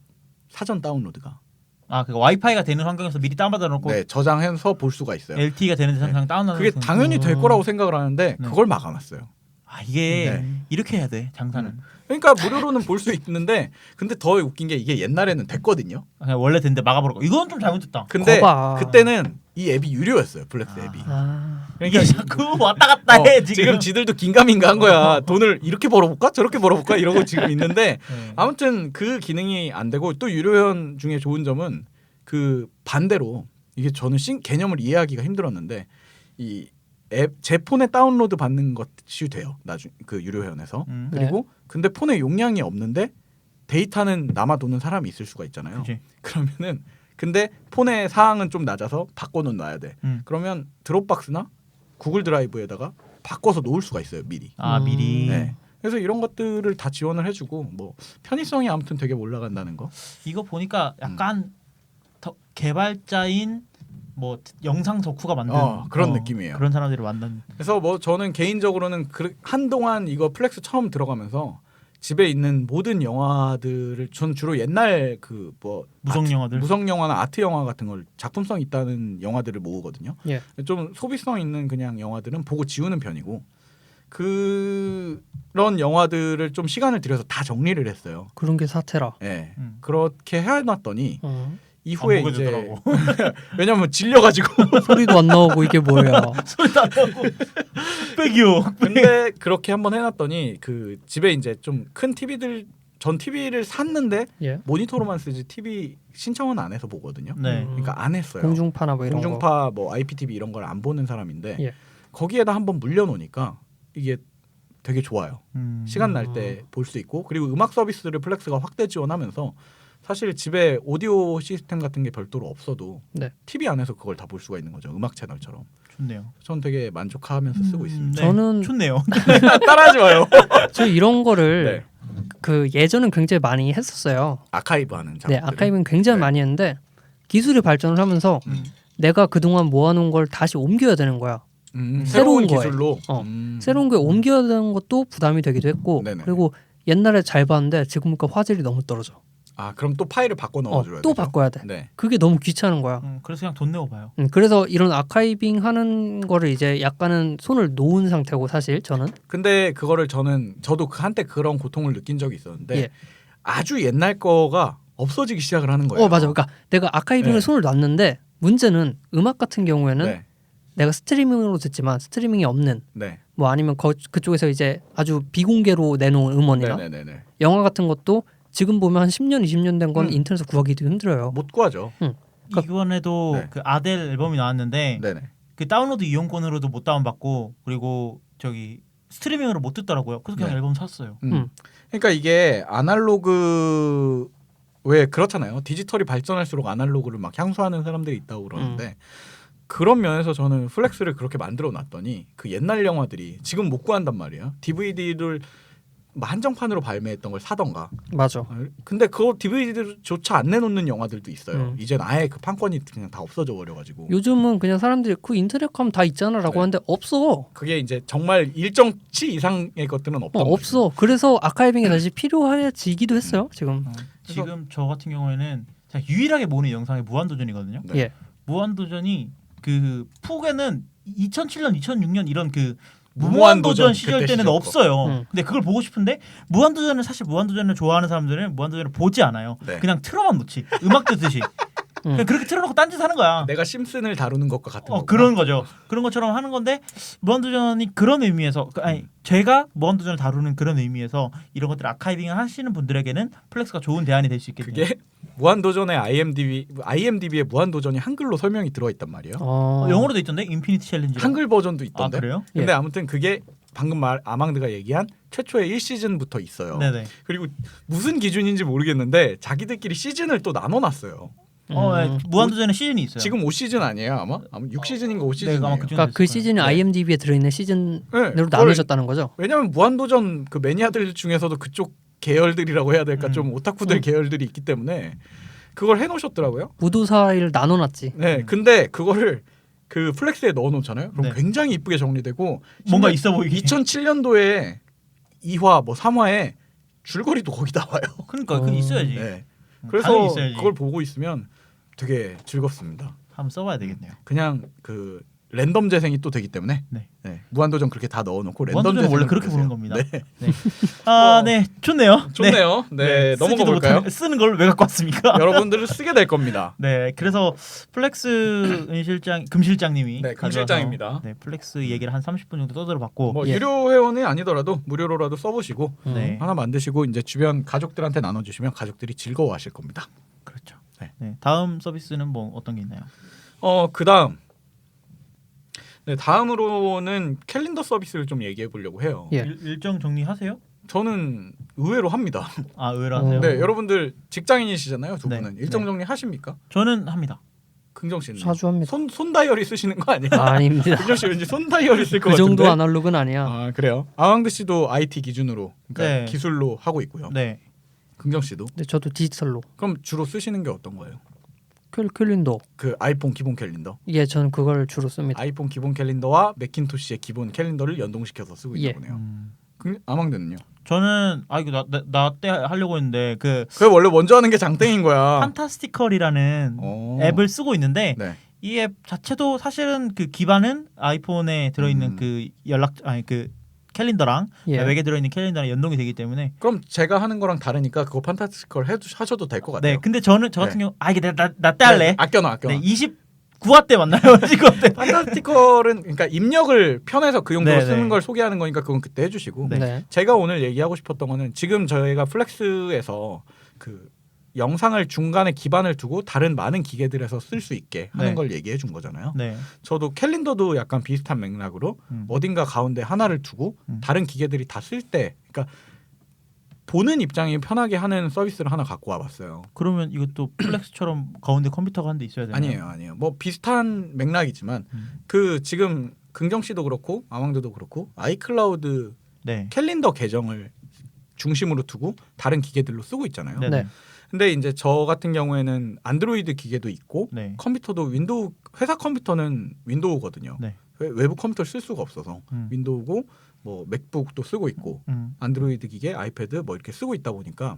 사전 다운로드가. 아, 그 와이파이가 되는 환경에서 미리 다운받아 놓고 네, 저장해서 볼 수가 있어요. LTE가 되는 데서 그냥 다운받아 그게 당연히 될 거라고 생각을 하는데 네. 그걸 막아놨어요. 아, 이게 네. 이렇게 해야 돼. 장사는. 그러니까 무료로는 볼 수 있는데 근데 더 웃긴 게 이게 옛날에는 됐거든요. 그냥 원래 됐는데 막아버리고. 이건 좀 잘못됐다. 근데 거봐. 그때는 이 앱이 유료였어요. 플렉스 앱이. 그러니까 자꾸 왔다 갔다 해 지금 지들도 긴가민가한 거야. 돈을 이렇게 벌어볼까 저렇게 벌어볼까 이러고 지금 있는데 네. 아무튼 그 기능이 안 되고 또 유료 회원 중에 좋은 점은 그 반대로 이게 저는 개념을 이해하기가 힘들었는데 이 앱 제 폰에 다운로드 받는 것이 돼요. 나중 그 유료 회원에서. 그리고 근데 폰에 용량이 없는데 데이터는 남아도는 사람이 있을 수가 있잖아요. 그치. 그러면은 근데 폰의 사항은 좀 낮아서 바꿔는 놔야 돼. 그러면 드롭박스나 구글 드라이브에다가 바꿔서 놓을 수가 있어요. 미리. 아, 미리. 네. 그래서 이런 것들을 다 지원을 해주고 뭐 편의성이 아무튼 되게 올라간다는 거. 이거 보니까 약간 더 개발자인 뭐 영상 덕후가 만든 그런 느낌이에요. 그런 사람들이 만든. 그래서 뭐 저는 개인적으로는 한동안 이거 플렉스 처음 들어가면서 집에 있는 모든 영화들을 전 주로 옛날 그 뭐 무성 영화들, 무성 영화나 아트 영화 같은 걸 작품성 있다는 영화들을 모으거든요. 예. 좀 소비성 있는 그냥 영화들은 보고 지우는 편이고 그런 영화들을 좀 시간을 들여서 다 정리를 했어요. 그런 게 사태라. 예. 그렇게 해놨더니 어. 이후에 안 이제 보게 왜냐면 질려가지고 소리도 안 나오고 이게 뭐야? 소리도 안 나고 빽이요. 근데 그렇게 한번 해놨더니 그 집에 이제 좀 큰 TV들 전 TV를 샀는데 예. 모니터로만 쓰지 TV 신청은 안 해서 보거든요. 네. 그러니까 안 했어요. 공중파나 뭐 이런 거. 공중파 뭐 IPTV 이런 걸 안 보는 사람인데 예. 거기에다 한번 물려놓으니까 이게 되게 좋아요. 시간 날 때 볼 수 있고 그리고 음악 서비스를 플렉스가 확대 지원하면서 사실 집에 오디오 시스템 같은 게 별도로 없어도 네. TV 안에서 그걸 다 볼 수가 있는 거죠. 음악 채널처럼. 좋네요. 전 되게 만족하면서 쓰고 있습니다. 네. 저는 좋네요. 따라하지 마요. 저 이런 거를 네. 그 예전은 굉장히 많이 했었어요. 아카이브하는 작업. 네, 아카이브는 굉장히 네. 많이 했는데 기술이 발전을 하면서 내가 그동안 모아놓은 걸 다시 옮겨야 되는 거야. 새로운 거에. 기술로 새로운 게 옮겨야 되는 것도 부담이 되기도 했고 네네. 그리고 옛날에 잘 봤는데 지금 보니까 화질이 너무 떨어져. 아 그럼 또 파일을 바꿔 넣어줘야 또 되죠? 바꿔야 돼. 네. 그게 너무 귀찮은 거야. 그래서 그냥 돈 내고 봐요. 그래서 이런 아카이빙 하는 거를 이제 약간은 손을 놓은 상태고 사실 저는 근데 그거를 저도 한때 그런 고통을 느낀 적이 있었는데 예. 아주 옛날 거가 없어지기 시작을 하는 거예요. 맞아. 그러니까 내가 아카이빙을 네. 손을 놨는데 문제는 음악 같은 경우에는 네. 내가 스트리밍으로 듣지만 스트리밍이 없는 네. 뭐 아니면 그쪽에서 이제 아주 비공개로 내놓은 음원이나 네네네. 영화 같은 것도 지금 보면 한 10년, 20년 된 건 인터넷에서 구하기도 힘들어요. 못 구하죠. 이번에도 네. 그 아델 앨범이 나왔는데 네네. 그 다운로드 이용권으로도 못 다운받고 그리고 저기 스트리밍으로 못 듣더라고요. 그래서 그냥 네. 앨범 샀어요. 그러니까 이게 아날로그 왜 그렇잖아요. 디지털이 발전할수록 아날로그를 막 향수하는 사람들이 있다고 그러는데 그런 면에서 저는 플렉스를 그렇게 만들어 놨더니 그 옛날 영화들이 지금 못 구한단 말이에요. DVD를 한정판으로 발매했던 걸 사던가. 맞아. 근데 그거 DVD조차 안 내놓는 영화들도 있어요. 이젠 아예 그 판권이 그냥 다 없어져 버려가지고. 요즘은 그냥 사람들이 그 인터넷 가면 다 있잖아라고 네. 하는데 없어. 그게 이제 정말 일정치 이상의 것들은 없던 거죠. 없어. 그래서 아카이빙이 다시 필요해지기도 했어요. 지금. 지금 저 같은 경우에는 제가 유일하게 모으는 영상이 무한도전이거든요. 네. 예. 무한도전이 그 푸게는 2007년, 2006년 이런 그 무한도전 무한도전 시절 그때 때는 시절 거. 없어요. 근데 그걸 보고 싶은데 무한도전을 사실 무한도전을 좋아하는 사람들은 무한도전을 보지 않아요. 네. 그냥 틀어만 놓지. 음악 듣듯이. 그냥 그렇게 틀어놓고 딴짓 하는 거야. 내가 심슨을 다루는 것과 같은 거. 그런 거죠. 그런 것처럼 하는 건데 무한도전이 그런 의미에서 제가 무한도전을 다루는 그런 의미에서 이런 것들 아카이빙을 하시는 분들에게는 플렉스가 좋은 대안이 될 수 있겠네요. 그게 무한도전의 IMDb에 무한도전이 한글로 설명이 들어있단 말이에요. 영어로도 있던데 인피니티 챌린지. 한글 버전도 있던데. 아 그래요? 근데 아무튼 그게 방금 아망드가 얘기한 최초의 1시즌부터 있어요. 네네. 그리고 무슨 기준인지 모르겠는데 자기들끼리 시즌을 또 나눠놨어요. 네. 무한도전에 시즌이 있어요. 지금 5시즌 아니에요 아마? 6시즌인가 5시즌이에요. 네, 아마 그러니까 그 시즌이 IMDb에 들어있는 시즌으로 그걸- 나눠졌다는 거죠. 왜냐하면 무한도전 그 매니아들 중에서도 그쪽 계열들이라고 해야 될까 좀 오타쿠들 계열들이 있기 때문에 그걸 해놓으셨더라고요. 무도사를 나눠놨지. 네, 근데 그거를 그 플렉스에 넣어놓잖아요. 그럼 네. 굉장히 이쁘게 정리되고 뭔가 있어 보이게. 2007년도에 2화 뭐 3화에 줄거리도 거기 나와요. 그러니까 그게 있어야지. 네. 당연히 그래서 있어야지. 그걸 보고 있으면 되게 즐겁습니다. 한번 써봐야 되겠네요. 그냥 그 랜덤 재생이 또 되기 때문에 네. 무한도전 그렇게 다 넣어놓고 랜덤 무한도전은 재생 원래 그렇게 보는 겁니다. 네. 네. 아, 네, 좋네요. 좋네요. 네, 넘어가 쓰지도 볼까요? 못하는- 쓰는 걸 왜 갖고 왔습니까? 여러분들은 쓰게 될 겁니다. 네, 그래서 플렉스 금실장님이 네, 가져와서, 금실장입니다. 네, 플렉스 얘기를 한 30분 정도 떠들어봤고, 뭐 예. 유료 회원이 아니더라도 무료로라도 써보시고 네, 하나 만드시고 이제 주변 가족들한테 나눠주시면 가족들이 즐거워하실 겁니다. 그렇죠. 네. 네, 다음 서비스는 뭐 어떤 게 있나요? 그다음 다음으로는 캘린더 서비스를 좀 얘기해 보려고 해요. 예. 일정 정리하세요? 저는 의외로 합니다. 아, 의외로 하세요? 네, 여러분들 직장인이시잖아요, 두 네. 분은 일정 네. 정리 하십니까? 저는 합니다. 긍정 씨는 자주 합니다. 손 다이어리 쓰시는 거 아니에요? 아닙니다. 긍정 씨 왠지 손 다이어리 쓸 것 그 같은데. 정도 아날로그는 아니야. 아 그래요? 아왕드 씨도 IT 기준으로 그러니까 네. 기술로 하고 있고요. 네, 긍정 씨도 근데 저도 디지털로. 그럼 주로 쓰시는 게 어떤 거예요? 캘린더. 그 아이폰 기본 캘린더, 예, 저는 그걸 주로 씁니다. 아이폰 기본 캘린더와 맥킨토시의 기본 캘린더를 연동시켜서 쓰고 있나 예. 보네요. 아망드는요? 저는 이거 나 때 하려고 했는데 그 그게 원래 먼저 하는 게 장땡인 거야. 판타스티컬이라는 오. 앱을 쓰고 있는데 네. 이 앱 자체도 사실은 그 기반은 아이폰에 들어있는 그 그 캘린더랑 예. 웹에 들어있는 캘린더랑 연동이 되기 때문에 그럼 제가 하는 거랑 다르니까 그거 판타스티컬 하셔도 될 것 같아요. 네, 근데 저 같은 네. 경우 이게 나 때 할래. 아껴놔. 네, 29화 때 만나요. 29화 때. 판타스티컬은 그러니까 입력을 편해서 그 용도로 네, 쓰는 네. 걸 소개하는 거니까 그건 그때 해주시고 네. 네. 제가 오늘 얘기하고 싶었던 거는 지금 저희가 플렉스에서 그 영상을 중간에 기반을 두고 다른 많은 기계들에서 쓸 수 있게 하는 네. 걸 얘기해 준 거잖아요. 네. 저도 캘린더도 약간 비슷한 맥락으로 음. 어딘가 가운데 하나를 두고 다른 기계들이 다 쓸 때 그러니까 보는 입장이 편하게 하는 서비스를 하나 갖고 와봤어요. 그러면 이것도 플렉스처럼 가운데 컴퓨터가 한 대 있어야 되나요? 아니에요. 뭐 비슷한 맥락이지만 그 지금 긍정 씨도 그렇고 아망드도 그렇고 아이클라우드 네. 캘린더 계정을 중심으로 두고 다른 기계들로 쓰고 있잖아요. 네. 네. 근데 이제 저 같은 경우에는 안드로이드 기계도 있고 네. 컴퓨터도 윈도우 회사 컴퓨터는 윈도우거든요. 네. 외부 컴퓨터를 쓸 수가 없어서 음. 윈도우고 뭐 맥북도 쓰고 있고 안드로이드 기계, 아이패드 뭐 이렇게 쓰고 있다 보니까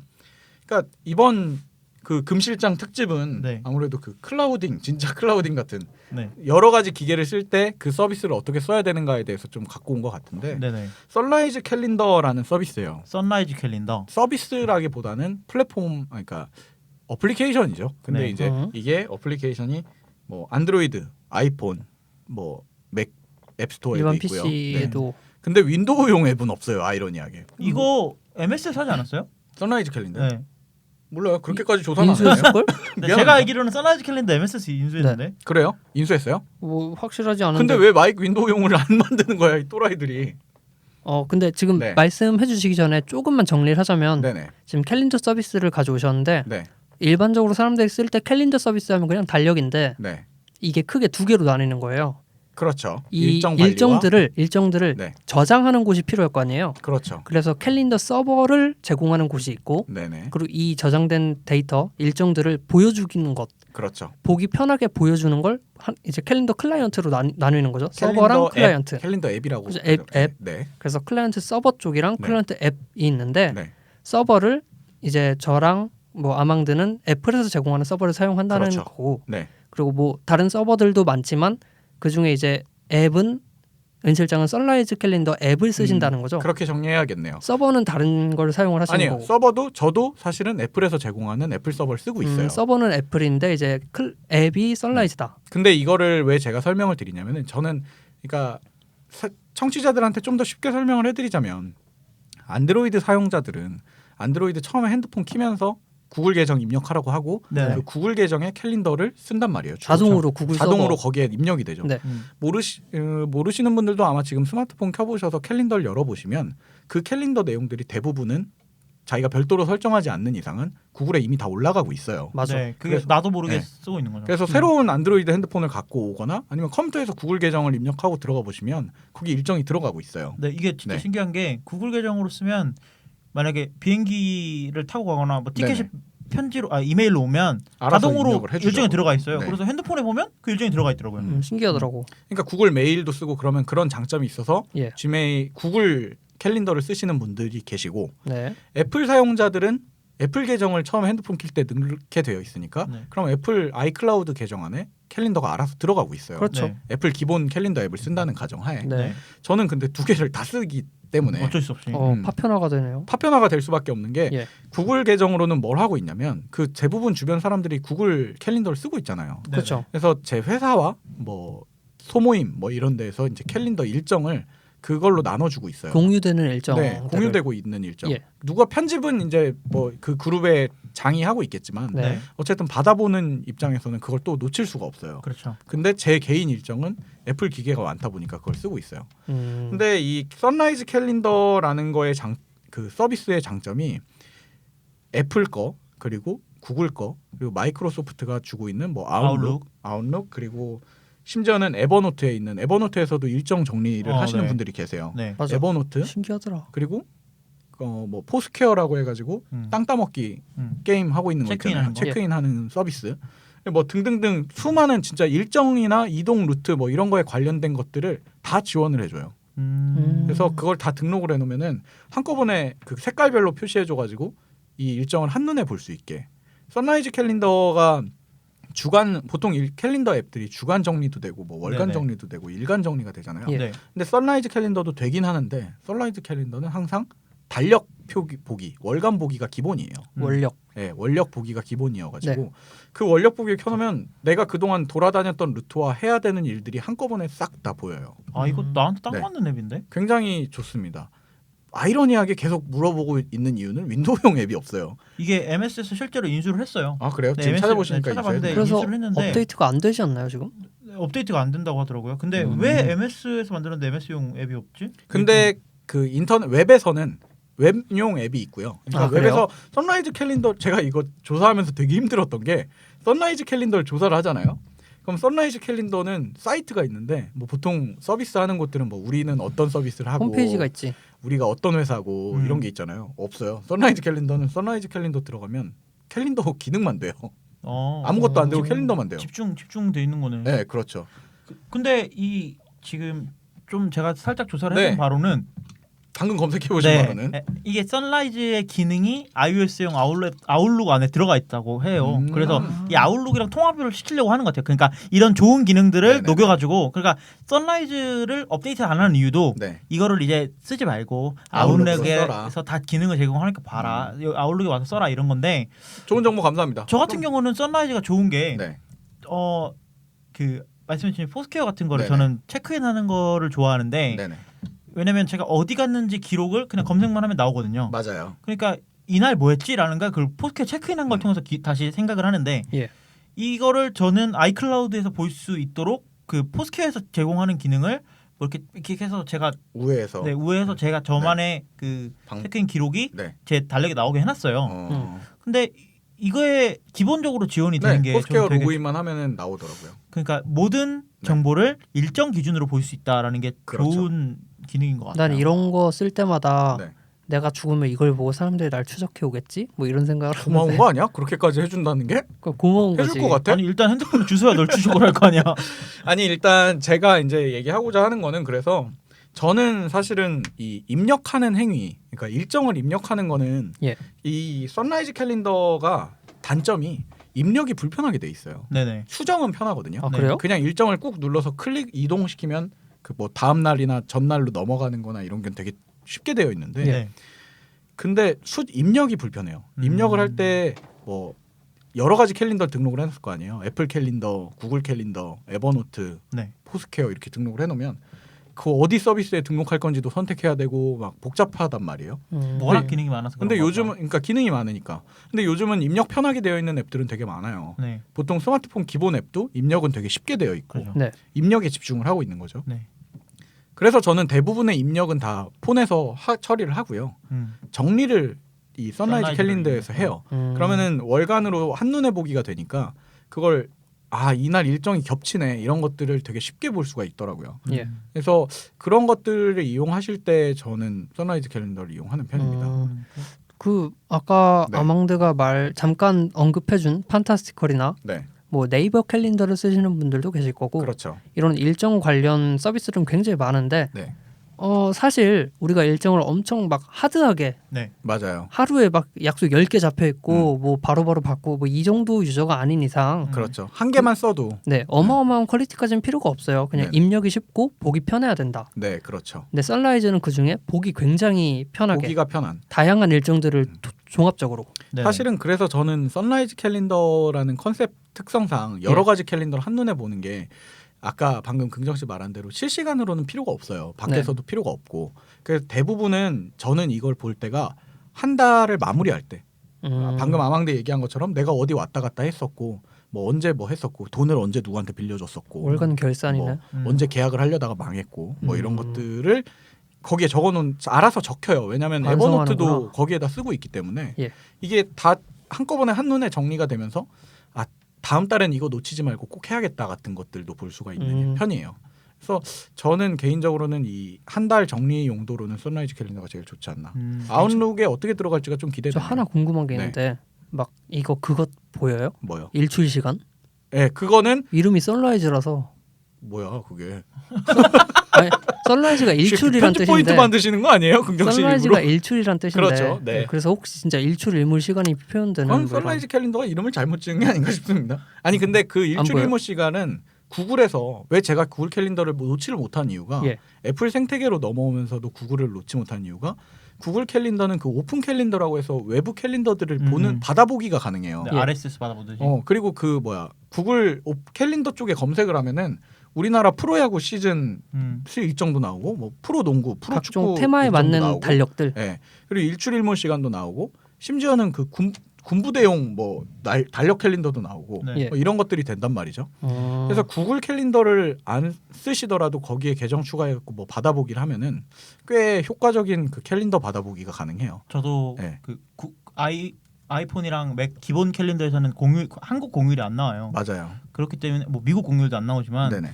그러니까 이번 그 금실장 특집은 네. 아무래도 그 클라우딩 진짜 클라우딩 같은 네. 여러 가지 기계를 쓸 때 그 서비스를 어떻게 써야 되는가에 대해서 좀 갖고 온 것 같은데 네네. 선라이즈 캘린더라는 서비스예요. 선라이즈 캘린더. 서비스라기보다는 플랫폼 그러니까 어플리케이션이죠. 근데 네. 이제 이게 어플리케이션이 뭐 안드로이드, 아이폰, 뭐 맥 앱스토어에도 일반 있고요. 네. PC에도 근데 윈도우용 앱은 없어요. 아이러니하게. 이거 MS에서 하지 않았어요? 선라이즈 캘린더. 네. 몰라요. 그렇게까지 조사는 안 해요. 인수했을 걸? 근데 미안합니다. 제가 알기로는 선라이즈 캘린더 MS에서 인수했는데. 그래요? 인수했어요? 뭐 확실하지 않은데. 근데 왜 마이크 윈도우용을 안 만드는 거야, 이 또라이들이? 근데 지금 네. 말씀해 주시기 전에 조금만 정리를 하자면 네네. 지금 캘린더 서비스를 가져오셨는데 네. 일반적으로 사람들이 쓸 때 캘린더 서비스 하면 그냥 달력인데 네. 이게 크게 두 개로 나뉘는 거예요. 그렇죠. 이 일정 관리와 일정들을 네. 저장하는 곳이 필요할 거 아니에요. 그렇죠. 그래서 캘린더 서버를 제공하는 곳이 있고 네네. 그리고 이 저장된 데이터 일정들을 보여주는 것 그렇죠. 보기 편하게 보여주는 걸 이제 캘린더 클라이언트로 나누는 거죠. 서버랑 클라이언트. 캘린더 앱이라고. 그죠, 그러죠. 앱. 네. 그래서 클라이언트 서버 쪽이랑 네. 클라이언트 앱이 있는데 네. 서버를 이제 저랑 뭐 아망드는 애플에서 제공하는 서버를 사용한다는 그렇죠. 거고 네. 그리고 뭐 다른 서버들도 많지만 그 중에 이제 앱은 은실장은 선라이즈 캘린더 앱을 쓰신다는 거죠. 그렇게 정리해야겠네요. 서버는 다른 걸 사용을 하시는 아니에요. 거고. 서버도 저도 사실은 애플에서 제공하는 애플 서버를 쓰고 있어요. 서버는 애플인데 이제 앱이 선라이즈다. 근데 이거를 왜 제가 설명을 드리냐면은 저는 그러니까 청취자들한테 좀 더 쉽게 설명을 해드리자면 안드로이드 사용자들은 안드로이드 처음에 핸드폰 키면서 구글 계정 입력하라고 하고 네. 그 구글 계정에 캘린더를 쓴단 말이에요. 주로 자동으로 구글 자동으로 서버. 거기에 입력이 되죠. 네. 모르시는 분들도 아마 지금 스마트폰 켜보셔서 캘린더를 열어보시면 그 캘린더 내용들이 대부분은 자기가 별도로 설정하지 않는 이상은 구글에 이미 다 올라가고 있어요. 맞아. 네, 그게 그래서- 나도 모르게 네. 쓰고 있는 거죠. 그래서 새로운 안드로이드 핸드폰을 갖고 오거나 아니면 컴퓨터에서 구글 계정을 입력하고 들어가 보시면 거기 일정이 들어가고 있어요. 네, 이게 진짜 네. 신기한 게 구글 계정으로 쓰면 만약에 비행기를 타고 가거나 뭐 티켓이 네네. 편지로 이메일로 오면 알아서 자동으로 입력을 해주죠. 일정에 들어가 있어요. 네. 그래서 핸드폰에 보면 그 일정이 들어가 있더라고요. 신기하더라고. 그러니까 구글 메일도 쓰고 그러면 그런 장점이 있어서 예. 지메일 구글 캘린더를 쓰시는 분들이 계시고 네. 애플 사용자들은 애플 계정을 처음 핸드폰 킬 때 넣게 되어 있으니까 네. 그럼 애플 아이클라우드 계정 안에 캘린더가 알아서 들어가고 있어요. 그렇죠. 네. 애플 기본 캘린더 앱을 쓴다는 가정하에 네. 저는 근데 두 개를 다 쓰기 때문에 어쩔 수 없이. 파편화가 되네요. 파편화가 될 수밖에 없는 게 예. 구글 계정으로는 뭘 하고 있냐면 그 대부분 주변 사람들이 구글 캘린더를 쓰고 있잖아요. 네네. 그렇죠. 그래서 제 회사와 뭐 소모임 뭐 이런 데서 이제 캘린더 일정을 그걸로 나눠주고 있어요. 공유되는 일정. 네, 공유되고 있는 일정. 예. 누가 편집은 이제 뭐 그 그룹에 장의하고 있겠지만 네. 어쨌든 받아보는 입장에서는 그걸 또 놓칠 수가 없어요. 그렇죠. 근데 제 개인 일정은 애플 기계가 많다 보니까 그걸 쓰고 있어요. 근데 이 선라이즈 캘린더라는 거의 그 서비스의 장점이 애플 거 그리고 구글 거 그리고 마이크로소프트가 주고 있는 뭐 아웃룩 그리고 심지어는 에버노트에 있는 에버노트에서도 일정 정리를 하시는 네. 분들이 계세요. 네. 맞아. 에버노트 신기하더라. 그리고 뭐 포스퀘어라고 해가지고 땅 따먹기 게임 하고 있는 거 있잖아요. 체크인하는 거. 체크인하는 서비스 뭐 등등등 수많은 진짜 일정이나 이동 루트 뭐 이런 거에 관련된 것들을 다 지원을 해줘요. 그래서 그걸 다 등록을 해놓으면은 한꺼번에 그 색깔별로 표시해줘가지고 이 일정을 한눈에 볼 수 있게. 선라이즈 캘린더가 주간 보통 캘린더 앱들이 주간 정리도 되고 뭐 월간 네네. 정리도 되고 일간 정리가 되잖아요. 예. 네. 근데 선라이즈 캘린더도 되긴 하는데 선라이즈 캘린더는 항상 달력 보기 월간 보기가 기본이에요. 원력. 네, 원력 보기가 기본이어가지고 네. 그 원력 보기를 켜놓으면 내가 그동안 돌아다녔던 루트와 해야 되는 일들이 한꺼번에 싹 다 보여요. 이거 나한테 딱 네. 맞는 앱인데? 굉장히 좋습니다. 아이러니하게 계속 물어보고 있는 이유는 윈도우용 앱이 없어요. 이게 MS에서 실제로 인수를 했어요. 아 그래요? 네, 지금 MS 찾아보시니까 찾아봤는데 있어요. 그래서 인수를 했는데 업데이트가 안 되지 않나요 지금? 업데이트가 안 된다고 하더라고요. 근데 왜 MS에서 만들었는데 MS용 앱이 없지? 근데 그 인터넷 웹에서는 웹용 앱이 있고요. 그러니까 그래요? 웹에서 선라이즈 캘린더 제가 이거 조사하면서 되게 힘들었던 게 선라이즈 캘린더를 조사를 하잖아요. 그럼 선라이즈 캘린더는 사이트가 있는데 뭐 보통 서비스하는 곳들은 뭐 우리는 어떤 서비스를 하고 홈페이지가 있지. 우리가 어떤 회사고 이런 게 있잖아요. 없어요. 선라이즈 캘린더는 선라이즈 캘린더 들어가면 캘린더 기능만 돼요. 아무것도 안 되고 캘린더만 돼요. 집중돼 있는 거네. 네, 그렇죠. 근데 이 지금 좀 제가 살짝 조사를 네. 해본 바로는 방금 검색해 보신 바로는 이게 선라이즈의 기능이 iOS용 아웃룩 안에 들어가 있다고 해요. 그래서 이 아웃룩이랑 통합을 시키려고 하는 것 같아요. 그러니까 이런 좋은 기능들을 네네네. 녹여가지고 그러니까 선라이즈를 업데이트 안 하는 이유도 네. 이거를 이제 쓰지 말고 아웃룩으로 아웃룩에서 다 기능을 제공하니까 봐라. 아웃룩에 와서 써라 이런 건데 좋은 정보 감사합니다. 저 같은 경우는 선라이즈가 좋은 게 네. 그 말씀해 주신 포스케어 같은 거를 네네. 저는 체크인하는 거를 좋아하는데 네네. 왜냐면 제가 어디 갔는지 기록을 그냥 검색만 하면 나오거든요. 맞아요. 그러니까 이날 뭐 했지라는 걸 그 포스케어 체크인한 걸 통해서 다시 생각을 하는데 예. 이거를 저는 아이클라우드에서 볼 수 있도록 그 포스케어에서 제공하는 기능을 뭐 이렇게 해서 제가 우회해서 우회해서 제가 저만의 그 체크인 기록이 네. 제 달력에 나오게 해놨어요. 근데 이거에 기본적으로 지원이 되는 게 포스케어 저는 되게 로그인만 하면은 나오더라고요. 그러니까 모든 정보를 일정 기준으로 볼 수 있다라는 게 그렇죠. 좋은 기능인 것 같아요. 난 이런 거 쓸 때마다 네. 내가 죽으면 이걸 보고 사람들이 날 추적해 오겠지? 뭐 이런 생각을 고마운 하는데 거 아니야? 그렇게까지 해준다는 게? 고마운 해줄 거지. 것 같아? 아니 일단 핸드폰 주소야 널 추적을 할 거 아니야. 아니 일단 제가 이제 얘기하고자 하는 거는 그래서 저는 사실은 이 입력하는 행위, 그러니까 일정을 입력하는 거는 예. 이 선라이즈 캘린더가 단점이 입력이 불편하게 돼 있어요. 네네. 수정은 편하거든요. 아 그래요? 그냥 일정을 꾹 눌러서 클릭 이동시키면 그 뭐 다음 날이나 전날로 넘어가는,거나 이런 게 되게 쉽게 되어 있는데 네. 근데 입력이 불편해요. 입력을 할 때 뭐 여러 가지 캘린더 등록을 해놨을 거 아니에요. 애플 캘린더, 구글 캘린더, 에버노트, 네. 포스케어 이렇게 등록을 해놓으면 그 어디 서비스에 등록할 건지도 선택해야 되고 막 복잡하단 말이에요. 워낙 기능이 많아서. 근데 그런 것 요즘은 그러니까 기능이 많으니까. 근데 요즘은 입력 편하게 되어 있는 앱들은 되게 많아요. 같다. 네. 보통 스마트폰 기본 앱도 입력은 되게 쉽게 되어 있고 그렇죠. 네. 입력에 집중을 하고 있는 거죠. 네. 그래서 저는 대부분의 입력은 다 폰에서 처리를 하고요. 정리를 이 선라이즈 선라이즈를 캘린더에서 해요. 음. 그러면은 월간으로 한눈에 보기가 되니까 그걸 이날 일정이 겹치네 이런 것들을 되게 쉽게 볼 수가 있더라고요. 예. 그래서 그런 것들을 이용하실 때 저는 선라이즈 캘린더를 이용하는 편입니다. 그 아까 네. 아망드가 잠깐 언급해준 판타스티컬이나 네, 뭐 네이버 캘린더를 쓰시는 분들도 계실 거고 그렇죠. 이런 일정 관련 서비스들은 굉장히 많은데 네, 사실 우리가 일정을 엄청 막 하드하게 네. 맞아요. 하루에 막 약속 10개 잡혀 있고 뭐 바로바로 받고 뭐 이 정도 유저가 아닌 이상 그렇죠. 한 개만 써도 네 어마어마한 퀄리티까지는 필요가 없어요. 그냥 네네. 입력이 쉽고 보기 편해야 된다. 네, 그렇죠. 근데 선라이즈는 그 중에 보기 굉장히 편하게 보기가 편한. 다양한 일정들을 종합적으로 네. 사실은 그래서 저는 선라이즈 캘린더라는 컨셉 특성상 여러 가지 캘린더를 한눈에 보는 게 아까 방금 긍정 씨 말한 대로 실시간으로는 필요가 없어요. 밖에서도 필요가 없고. 그래서 대부분은 저는 이걸 볼 때가 한 달을 마무리할 때 방금 아망드 얘기한 것처럼 내가 어디 왔다 갔다 했었고 뭐 언제 뭐 했었고 돈을 언제 누구한테 빌려줬었고 월간 결산이네. 뭐 음. 언제 계약을 하려다가 망했고 뭐 이런 것들을 거기에 적어놓은 알아서 적혀요. 왜냐하면 완성하는구나. 에버노트도 거기에다 쓰고 있기 때문에 예. 이게 다 한꺼번에 한눈에 정리가 되면서 아 다음 달엔 이거 놓치지 말고 꼭 해야겠다 같은 것들도 볼 수가 있는 편이에요. 그래서 저는 개인적으로는 이 한 달 정리 용도로는 선라이즈 캘린더가 제일 좋지 않나. 아웃룩에 어떻게 들어갈지가 좀 저 기대돼요. 하나 궁금한 게 있는데 막 그것 보여요? 뭐요? 일출 시간? 예, 그거는 이름이 선라이즈라서 뭐야 그게. 아니, 선라이즈가 일출이란 편집 포인트 뜻인데 만드시는 거 아니에요, 긍정 씨 선라이즈가 일부러? 일출이란 뜻인데 그렇죠, 네. 그래서 혹시 진짜 일출 일몰 시간이 표현되는 저는 선라이즈 캘린더가 이름을 잘못 지은 게 아닌가 싶습니다. 아니 근데 그 일출 보여요? 일몰 시간은 구글에서 왜 제가 구글 캘린더를 놓지를 못한 이유가 예. 애플 생태계로 넘어오면서도 구글을 놓지 못한 이유가 구글 캘린더는 그 오픈 캘린더라고 해서 외부 캘린더들을 보는 받아보기가 가능해요. 네, 예. RSS 받아보듯이. 그리고 그 구글 캘린더 쪽에 검색을 하면은 우리나라 프로야구 시즌 일정도 나오고 뭐 프로 농구, 프로 각종 축구 테마에 일정도 맞는 나오고, 달력들 예. 그리고 일출 일몰 시간도 나오고 심지어는 그 군부대용 뭐 달력 캘린더도 나오고 네. 예. 뭐 이런 것들이 된단 말이죠. 그래서 구글 캘린더를 안 쓰시더라도 거기에 계정 추가해갖고 뭐 받아보기를 하면은 꽤 효과적인 그 캘린더 받아보기가 가능해요. 저도 네. 그 아이폰이랑 맥 기본 캘린더에서는 한국 공휴일이 안 나와요. 맞아요. 그렇기 때문에 뭐 미국 공휴일도 안 나오지만 네네.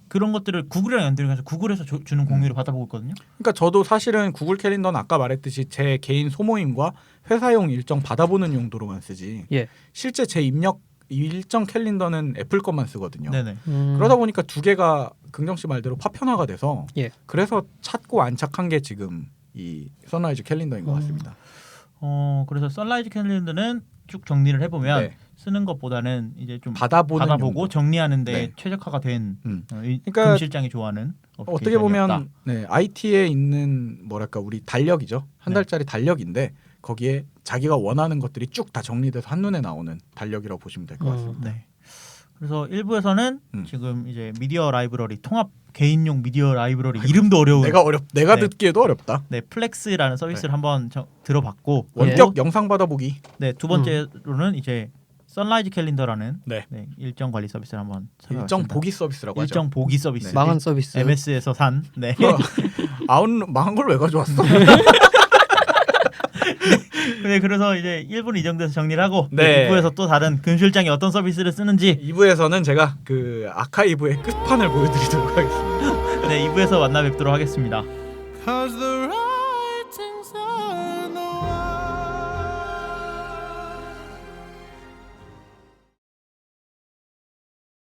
그런 것들을 구글이랑 연결해서 구글에서 주는 공휴일을 받아보고 있거든요. 그러니까 저도 사실은 구글 캘린더는 아까 말했듯이 제 개인 소모임과 회사용 일정 받아보는 용도로만 쓰지. 예. 실제 제 일정 캘린더는 애플 것만 쓰거든요. 네네. 그러다 보니까 두 개가 긍정 씨 말대로 파편화가 돼서 예. 그래서 찾고 안착한 게 지금 이 선라이즈 캘린더인 것 같습니다. 그래서 선라이즈 캘린더는 쭉 정리를 해보면 네. 쓰는 것보다는 이제 좀 받아보고 받아보고 정리하는데 네. 최적화가 된 그러니까 금 실장이 좋아하는 어떻게 보면 IT에 있는 뭐랄까 우리 달력이죠. 한 네. 달짜리 달력인데 거기에 자기가 원하는 것들이 쭉 다 정리돼서 한눈에 나오는 달력이라고 보시면 될 것 같습니다. 네. 그래서 1부에서는 지금 이제 미디어 라이브러리 통합 개인용 미디어 라이브러리 이름도 어려운 내가 네. 듣기에도 어렵다. 네, 플렉스라는 서비스를 한번 들어봤고 원격 영상 받아보기. 네, 두 번째로는 이제 선라이즈 캘린더라는 네. 일정 관리 서비스를 한번 일정 찾아봤습니다. 보기 서비스라고 하죠. 일정 보기 서비스. 망한 서비스. MS에서 산. 네. 망한 걸 왜 가져왔어? 네, 그래서 이제 1부는 이 정도에서 정리를 하고 네. 2부에서 또 다른 금 실장이 어떤 서비스를 쓰는지 2부에서는 제가 그 아카이브의 끝판을 보여드리도록 하겠습니다. 네, 2부에서 만나 뵙도록 하겠습니다. 'Cause the